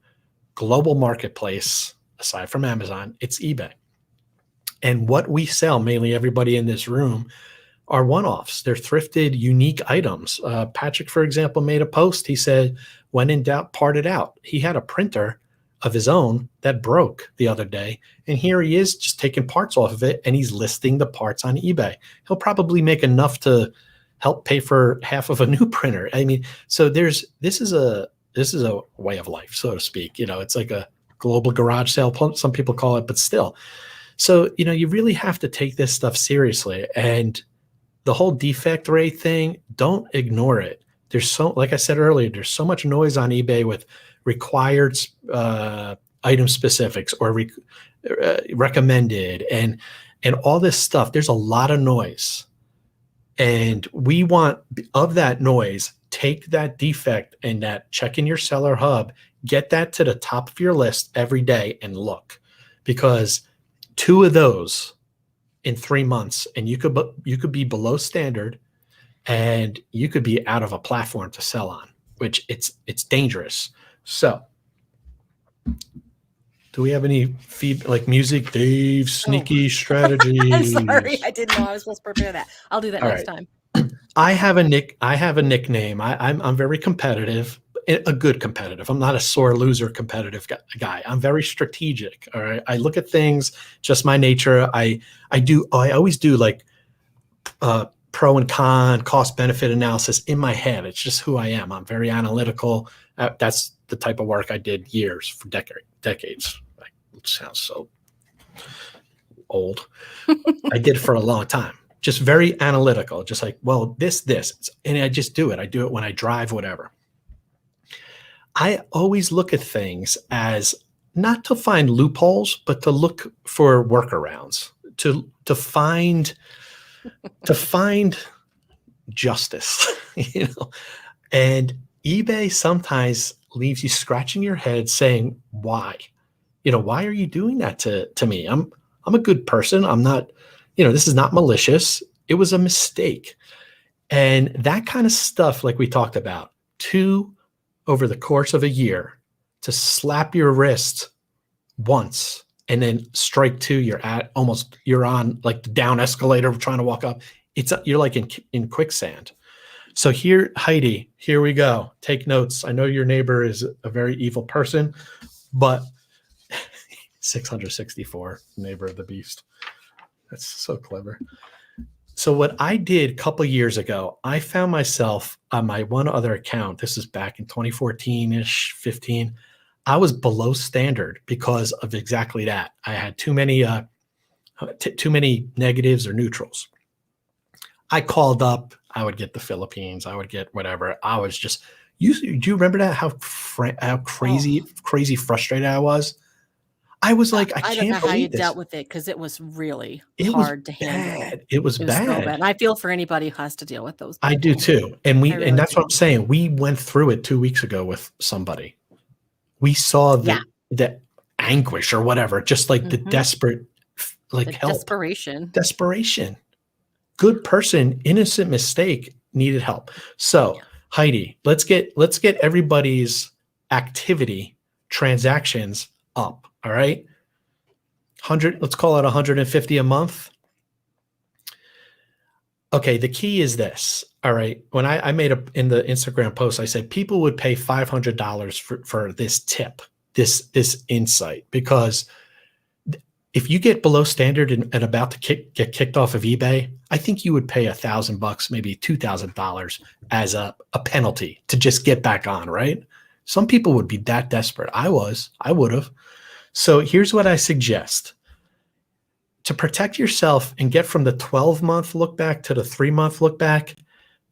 global marketplace, aside from Amazon, it's eBay. And what we sell, mainly everybody in this room, are one-offs. They're thrifted, unique items. Patrick, for example, made a post. He said, when in doubt, part it out. He had a printer of his own that broke the other day. And here he is just taking parts off of it, and he's listing the parts on eBay. He'll probably make enough to help pay for half of a new printer. I mean, so this is a way of life, so to speak. It's like a global garage sale, some people call it, but still. So, you really have to take this stuff seriously. And the whole defect rate thing, don't ignore it. Like I said earlier, there's so much noise on eBay with required item specifics or recommended and all this stuff. There's a lot of noise. And we want, of that noise, take that defect and that check in your seller hub, get that to the top of your list every day and look. Because 2 of those in 3 months, and you could be below standard, and you could be out of a platform to sell on, which it's dangerous. So, do we have any feedback, like music, Dave, sneaky strategies?
I'm sorry, I didn't know I was supposed to prepare that. I'll do that next time.
I have a nickname. I'm very competitive. A good competitive. I'm not a sore loser competitive guy. I'm very strategic. All right. I look at things, just my nature. I always do like pro and con, cost benefit analysis in my head. It's just who I am. I'm very analytical. That's the type of work I did for decades. It sounds so old. I did for a long time. Just very analytical. Just like, well, this, and I just do it. I do it when I drive, whatever. I always look at things as not to find loopholes, but to look for workarounds, to find justice, And eBay sometimes leaves you scratching your head saying, why? Why are you doing that to me? I'm a good person. I'm not, this is not malicious. It was a mistake. And that kind of stuff, like we talked about, over the course of a year, to slap your wrist once and then strike 2, you're on like the down escalator trying to walk up. You're like in quicksand. So here, Heidi, here we go. Take notes. I know your neighbor is a very evil person, but 664, neighbor of the beast. That's so clever. So what I did a couple of years ago, I found myself on my one other account. This is back in 2014-ish, 15. I was below standard because of exactly that. I had too many negatives or neutrals. I called up. I would get the Philippines. I would get whatever. I was just. Do you remember that? How crazy frustrated I was. I was like, I don't know how you
dealt with it, because it was really hard to handle.
It was bad.
So bad. And I feel for anybody who has to deal with those people.
I do too. And and that's what I'm saying. We went through it 2 weeks ago with somebody. We saw the anguish or whatever, just like the desperate, like help. Desperation. Good person, innocent mistake, needed help. So Heidi, let's get everybody's activity transactions up. All right. 100, let's call it 150 a month. Okay. The key is this. All right. When I made in the Instagram post, I said people would pay $500 for this tip, this insight, because if you get below standard and about to get kicked off of eBay, I think you would pay $1,000, maybe $2,000 as a penalty to just get back on. Right. Some people would be that desperate. I would have. So here's what I suggest. To protect yourself and get from the 12-month look back to the 3-month look back,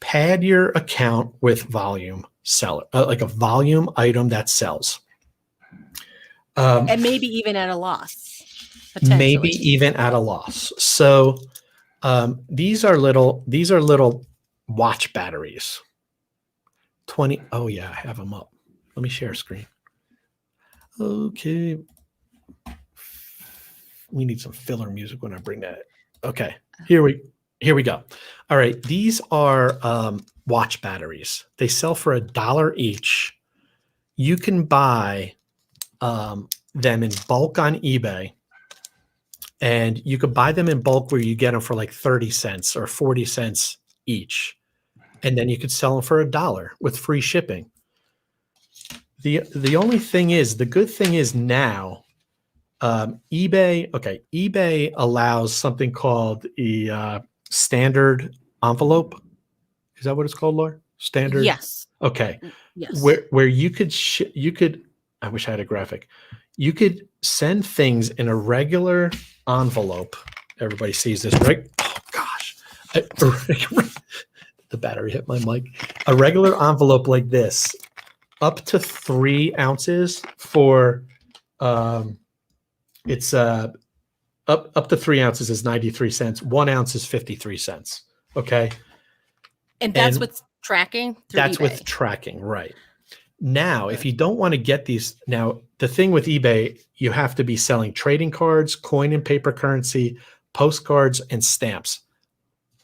pad your account with volume seller, like a volume item that sells.
And maybe even at a loss.
Maybe even at a loss. So these are little watch batteries. 20. Oh yeah, I have them up. Let me share screen. Okay. We need some filler music when I bring that. Okay, here we go. All right, these are watch batteries. They sell for $1 each. You can buy them in bulk on eBay, and you could buy them in bulk where you get them for like 30 cents or 40 cents each, and then you could sell them for $1 with free shipping. The only thing is, the good thing is now, eBay allows something called a standard envelope. Is that what it's called, Laura? Standard?
Yes.
Okay.
Yes.
Where you could, I wish I had a graphic. You could send things in a regular envelope. Everybody sees this, right? Oh gosh. The battery hit my mic. A regular envelope like this, up to 3 ounces for it's up to 3 ounces is 93 cents. 1 ounce is 53 cents. Okay.
And that's what's tracking through
That's
eBay.
with tracking, right? Now, if you don't want to get these, now the thing with eBay, you have to be selling trading cards, coin and paper currency, postcards, and stamps.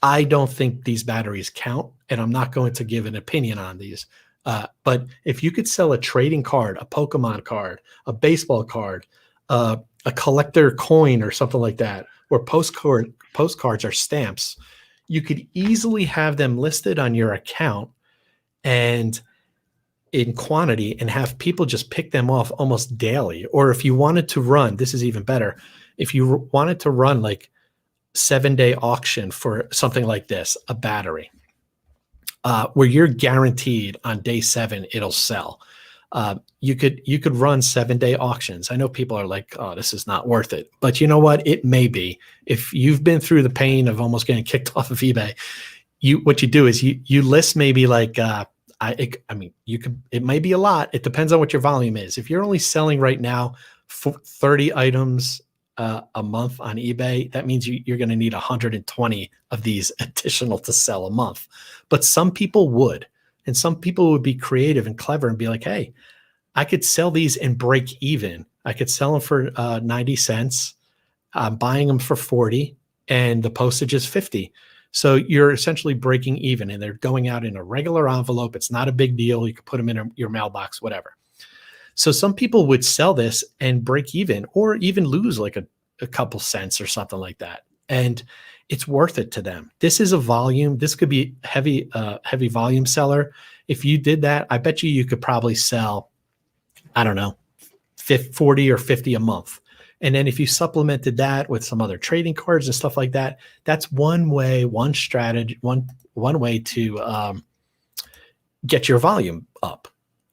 I don't think these batteries count, and I'm not going to give an opinion on these. But if you could sell a trading card, a Pokemon card, a baseball card, a collector coin or something like that, or postcards or stamps, you could easily have them listed on your account and in quantity and have people just pick them off almost daily. Or if you wanted to run, this is even better. If you wanted to run like 7-day auction for something like this, a battery, where you're guaranteed on day 7 it'll sell. You could run 7-day auctions. I know people are like, oh, this is not worth it. But you know what? It may be. If you've been through the pain of almost getting kicked off of eBay, what you do is you list maybe like it may be a lot. It depends on what your volume is. If you're only selling right now 30 items a month on eBay, that means you're going to need 120 of these additional to sell a month. But some people would, and some people would be creative and clever and be like, hey, I could sell these and break even. I could sell them for 90 cents. I'm buying them for 40 and the postage is 50. So you're essentially breaking even, and they're going out in a regular envelope. It's not a big deal. You can put them in your mailbox, whatever. So some people would sell this and break even, or even lose like a couple cents or something like that. And it's worth it to them. This is a volume. This could be heavy volume seller. If you did that, I bet you could probably sell, I don't know, 40 or 50 a month. And then if you supplemented that with some other trading cards and stuff like that, that's one way, one strategy, one way to get your volume up.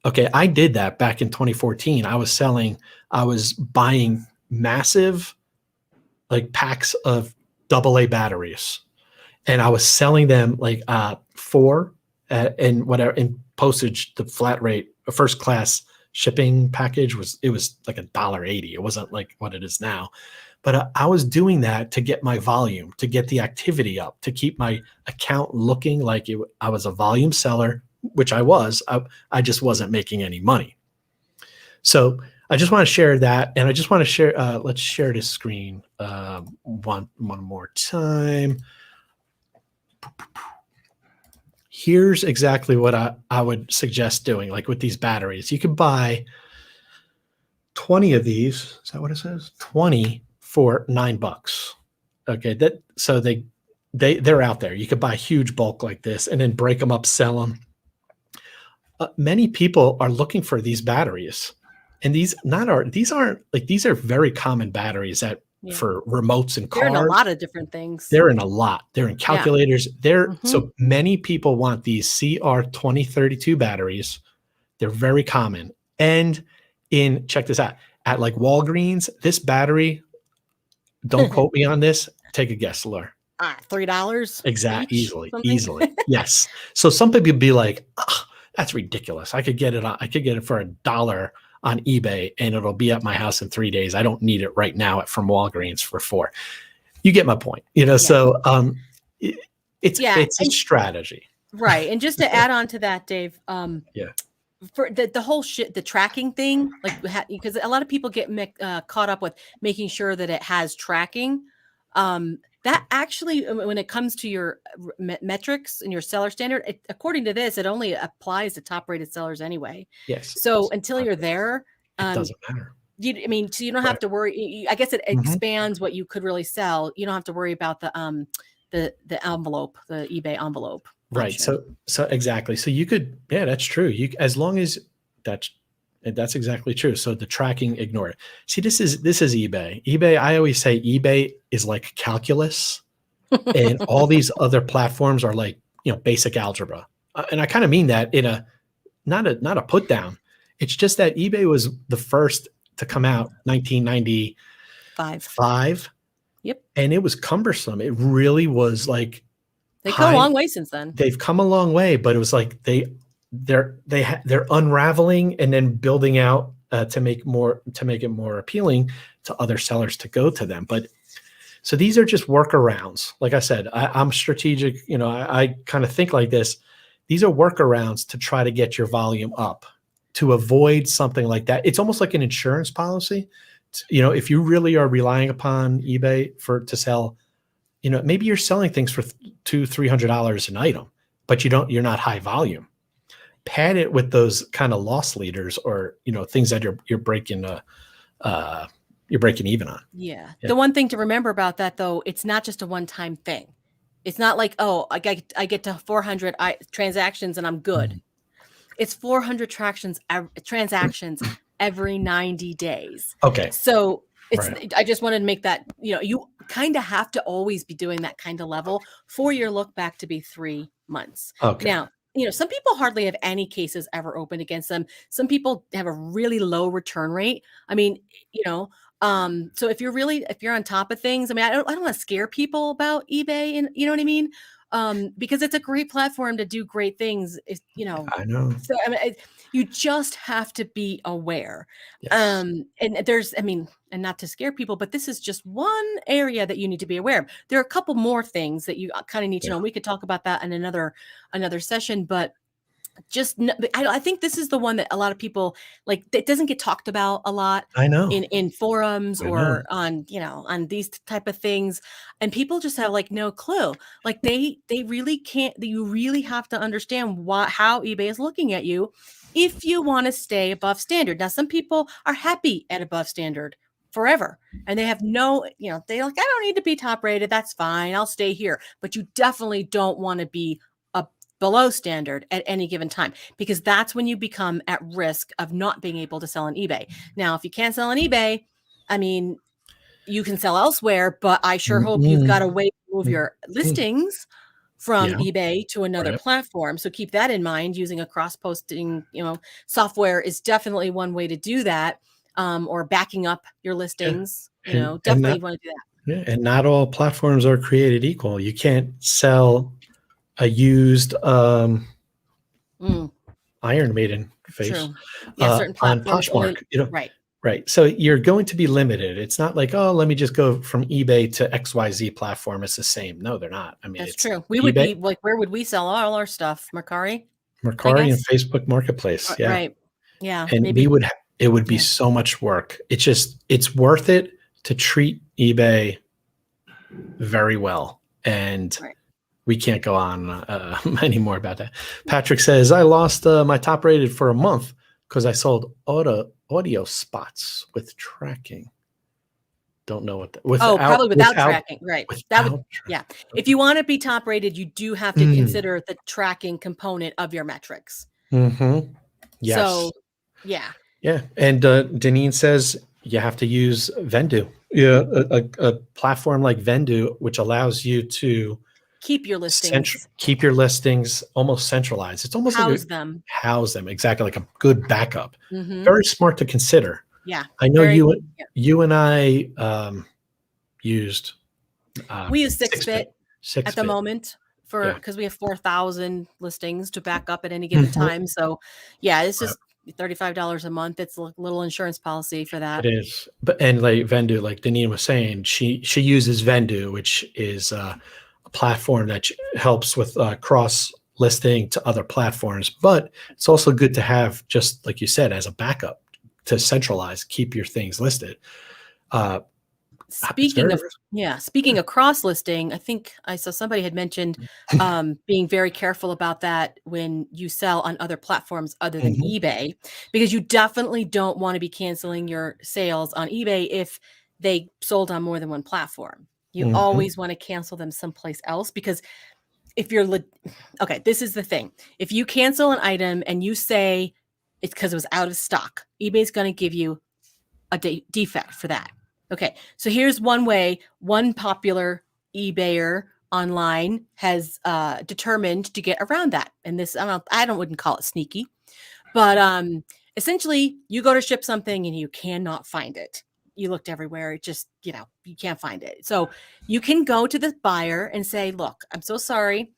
Okay, I did that back in 2014. I was buying massive like packs of AA batteries, and I was selling them like 4 and whatever in postage. The flat rate, a first class shipping package was like $1.80. It wasn't like what it is now, but I was doing that to get my volume, to get the activity up, to keep my account looking like I was a volume seller, which I was. I just wasn't making any money. So I just want to share that, and I just want to share. Let's share this screen one more time. Here's exactly what I would suggest doing, like with these batteries. You could buy 20 of these. Is that what it says? 20 for $9. Okay, so they're out there. You could buy a huge bulk like this and then break them up, sell them. Many people are looking for these batteries, and these are very common batteries that for remotes and cars.
They're in a lot of different things.
They're in a lot. They're in calculators. So many people want these CR2032 batteries. They're very common. And check this out, at like Walgreens, this battery, don't quote me on this. Take a guess, Laura.
$3.
Exactly. Easily. Yes. So some people be like, oh, that's ridiculous. I could get it for $1 on eBay and it'll be at my house in 3 days. I don't need it right now from Walgreens for $4. You get my point, So it's a strategy,
right? And just to add on to that, Dave, for the whole the tracking thing, like because a lot of people get caught up with making sure that it has tracking. That actually, when it comes to your metrics and your seller standard, according to this, it only applies to top-rated sellers anyway.
Yes.
So until you're there,
it doesn't matter.
So you don't have to worry. I guess it expands what you could really sell. You don't have to worry about the envelope, the eBay envelope.
Right. So exactly. So you could, that's true. As long as that's exactly true. So the tracking, ignore it. See, this is eBay. eBay, I always say eBay is like calculus, and all these other platforms are like, basic algebra. And I kind of mean that in not a put down. It's just that eBay was the first to come out 1995.
Yep.
and it was cumbersome. It really was like
They've come a
high.
long way since then.
They've come a long way, but it was like they're unraveling and then building out to make it more appealing to other sellers to go to them. But so these are just workarounds. Like I said, I'm strategic. I kind of think like this. These are workarounds to try to get your volume up, to avoid something like that. It's almost like an insurance policy. If you really are relying upon eBay to sell, maybe you're selling things for $200-$300 an item, but you're not high volume. Pad it with those kind of loss leaders, or things that you're breaking even on.
Yeah. The one thing to remember about that, though, it's not just a one-time thing. It's not like, oh, I get to 400 transactions and I'm good. It's 400 transactions every 90 days.
Okay.
So
Right.
I just wanted to make that, you kind of have to always be doing that kind of level for your look back to be 3 months.
Okay.
Now, some people hardly have any cases ever opened against them. Some people have a really low return rate. I mean, so if you're on top of things, I mean, I don't want to scare people about eBay, and you know what I mean? Because it's a great platform to do great things.
I know.
So I mean, you just have to be aware.
Yes.
And not to scare people, but this is just one area that you need to be aware of. There are a couple more things that you kind of need to know. We could talk about that in another session, but I think this is the one that a lot of people like. It doesn't get talked about a lot.
I know.
In forums
I
or on these type of things, and people just have like no clue. Like they really can't. You really have to understand how eBay is looking at you if you want to stay above standard. Now, some people are happy at above standard forever, and they have they're like, I don't need to be top rated. That's fine. I'll stay here. But you definitely don't want to be below standard at any given time, because that's when you become at risk of not being able to sell on eBay. Now, if you can't sell on eBay, I mean, you can sell elsewhere, but I sure hope you've got a way to move your listings from eBay to another platform. So keep that in mind. Using a cross-posting, software is definitely one way to do that, or backing up your listings. Definitely want to do that.
Yeah, and not all platforms are created equal. You can't sell a used Iron Maiden face
True. Yeah, certain platforms
on Poshmark.
Right.
So you're going to be limited. It's not like, oh, let me just go from eBay to XYZ platform. It's the same. No, they're not. I mean,
that's true. We would be like, where would we sell all our stuff? Mercari
and Facebook Marketplace. Yeah.
Right. Yeah.
And it would be so much work. It's worth it to treat eBay very well. And we can't go on anymore about that. Patrick says, I lost my top rated for a month because I sold audio spots with tracking. Don't know what that.
Probably without tracking. Right. Yeah. If you want to be top rated, you do have to consider the tracking component of your metrics.
Mm-hmm. Yes.
So, yeah.
Yeah. And Deneen says you have to use Vendu. Yeah. A platform like Vendu, which allows you to
keep your listings
almost centralized. It's almost
house
them exactly, like a good backup. Very smart to consider.
Yeah,
I know you and I used.
We use 6bit at the moment because we have 4,000 listings to back up at any given time. So yeah, it's just $35 a month. It's a little insurance policy for that.
It is, and like Vendu, like Deneen was saying, she uses Vendu, which is a platform that helps with cross listing to other platforms, but it's also good to have, just like you said, as a backup to centralize, keep your things listed.
Speaking of cross listing, I think I saw somebody had mentioned being very careful about that when you sell on other platforms other than eBay, because you definitely don't want to be canceling your sales on eBay if they sold on more than one platform. You always want to cancel them someplace else, because if you're this is the thing. If you cancel an item and you say it's because it was out of stock, eBay's going to give you a defect for that. Okay, so here's one way one popular eBayer online has determined to get around that. And this, I wouldn't call it sneaky, but essentially you go to ship something and you cannot find it. you looked everywhere. It just, you can't find it. So you can go to the buyer and say, look, I'm so sorry.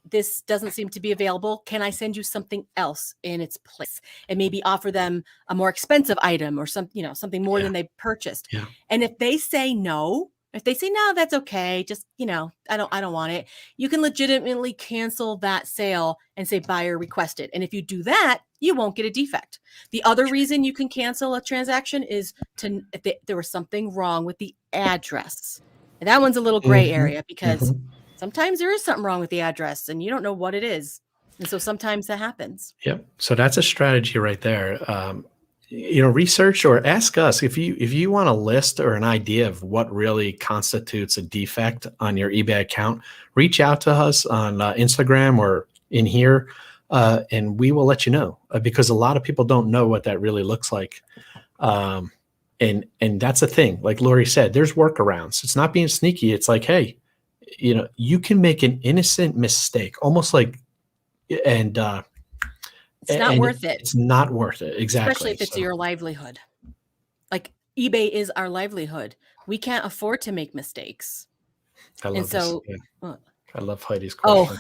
This doesn't seem to be available. Can I send you something else in its place? And maybe offer them a more expensive item or something more than they purchased.
Yeah.
And if they say no, that's okay. Just, I don't want it. You can legitimately cancel that sale and say buyer requested. And if you do that, you won't get a defect. The other reason you can cancel a transaction is if there was something wrong with the address. And that one's a little gray area because sometimes there is something wrong with the address and you don't know what it is. And so sometimes that happens.
Yep. So that's a strategy right there. Research or ask us if you want a list or an idea of what really constitutes a defect on your eBay account, reach out to us on Instagram or in here, and we will let you know because a lot of people don't know what that really looks like. And that's the thing. Like Lori said, there's workarounds. It's not being sneaky. It's like, hey, you can make an innocent mistake, almost like, and
it's not worth it.
It's not worth it. Exactly.
Especially if it's your livelihood. Like eBay is our livelihood. We can't afford to make mistakes.
I love this. Yeah. I love Heidi's question.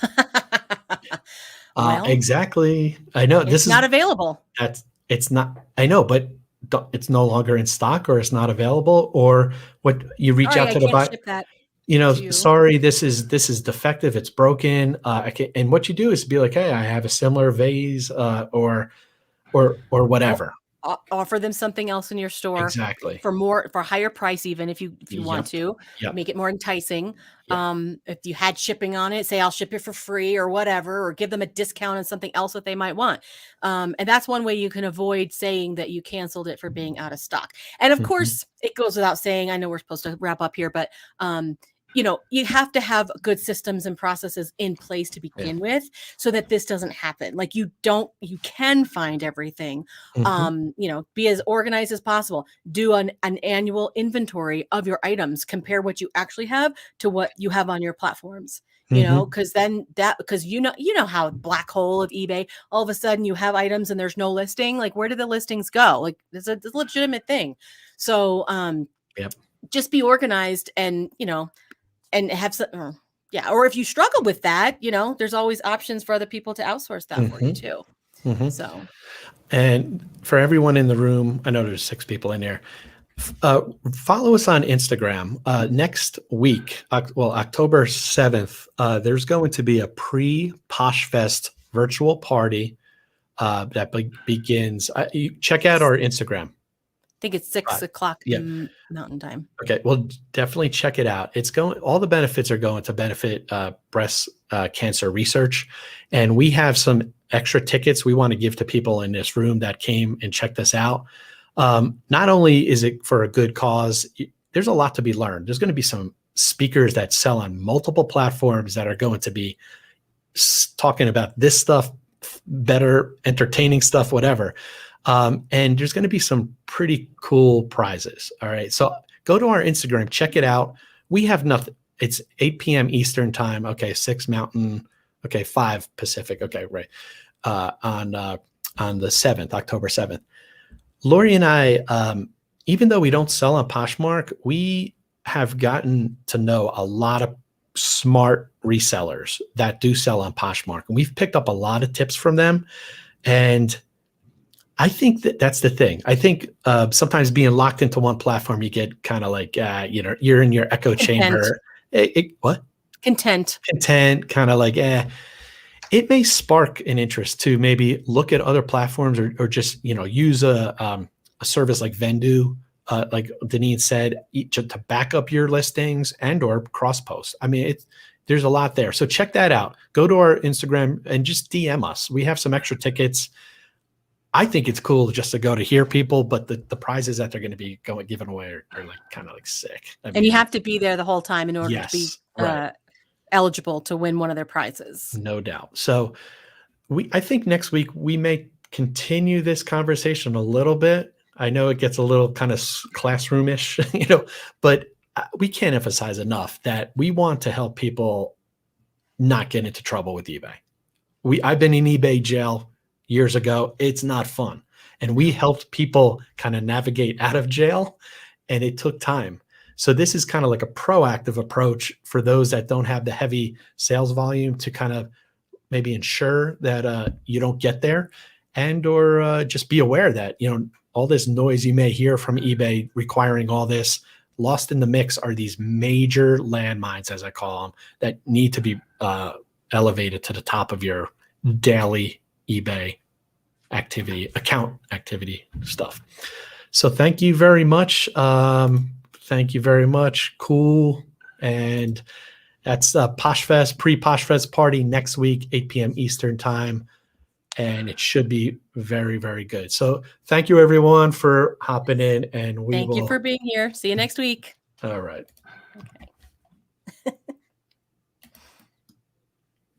Well,
exactly. I know
this is not available.
It's not. I know, but it's no longer in stock, or it's not available, or what you reach out to the buyer. Sorry, this is defective. It's broken. And what you do is be like, hey, I have a similar vase, or whatever.
Offer them something else in your store.
Exactly.
For higher price, even if you want to make it more enticing. If you had shipping on it, say I'll ship it for free or whatever, or give them a discount on something else that they might want. And that's one way you can avoid saying that you canceled it for being out of stock. And of course, it goes without saying, I know we're supposed to wrap up here, but you have to have good systems and processes in place to begin with so that this doesn't happen. Like you can find everything, be as organized as possible, do an annual inventory of your items, compare what you actually have to what you have on your platforms, because you know how black hole of eBay, all of a sudden you have items and there's no listing. Like where do the listings go? Like it's a legitimate thing. So, just be organized and, and have some, or if you struggle with that, there's always options for other people to outsource that for you too. So,
and for everyone in the room, I know there's 6 people in there. Follow us on Instagram. Next week, October 7th, there's going to be a pre-Poshfest virtual party that begins. You check out our Instagram.
I think it's 6 o'clock Mountain Time.
Okay, well, definitely check it out. All the benefits are going to benefit breast cancer research, and we have some extra tickets we want to give to people in this room that came and checked us out. Not only is it for a good cause, there's a lot to be learned. There's going to be some speakers that sell on multiple platforms that are going to be talking about this stuff, better, entertaining stuff, whatever. And there's going to be some pretty cool prizes. All right. So go to our Instagram, check it out. We have nothing. It's 8 p.m. Eastern time. Okay. 6 Mountain. Okay. 5 Pacific. Okay. Right. On the 7th, October 7th. Lori and I, even though we don't sell on Poshmark, we have gotten to know a lot of smart resellers that do sell on Poshmark. And we've picked up a lot of tips from them. And I think that's the thing. I think sometimes being locked into one platform, you get kind of like, you're in your echo chamber. What?
Content,
kind of like, It may spark an interest to maybe look at other platforms or just, use a service like Vendu, like Denise said, to back up your listings and or cross post. I mean, there's a lot there. So check that out. Go to our Instagram and just DM us. We have some extra tickets. I think it's cool just to go to hear people, but the prizes that they're going to be given away are like kind of like sick.
And you have to be there the whole time in order to be eligible to win one of their prizes.
No doubt. So I think next week we may continue this conversation a little bit. I know it gets a little kind of classroomish, but we can't emphasize enough that we want to help people not get into trouble with eBay. I've been in eBay jail years ago. It's not fun. And we helped people kind of navigate out of jail. and it took time. So this is kind of like a proactive approach for those that don't have the heavy sales volume to kind of maybe ensure that you don't get there, and or just be aware that, you know, all this noise you may hear from eBay requiring all this, lost in the mix are these major landmines, as I call them, that need to be elevated to the top of your daily eBay account activity stuff. So thank you very much. Thank you very much. Cool. And that's PoshFest, pre-PoshFest party next week, 8 p.m. Eastern time. And it should be very, very good. So thank you, everyone, for hopping in. And we
Thank you for being here. See you next week.
All right.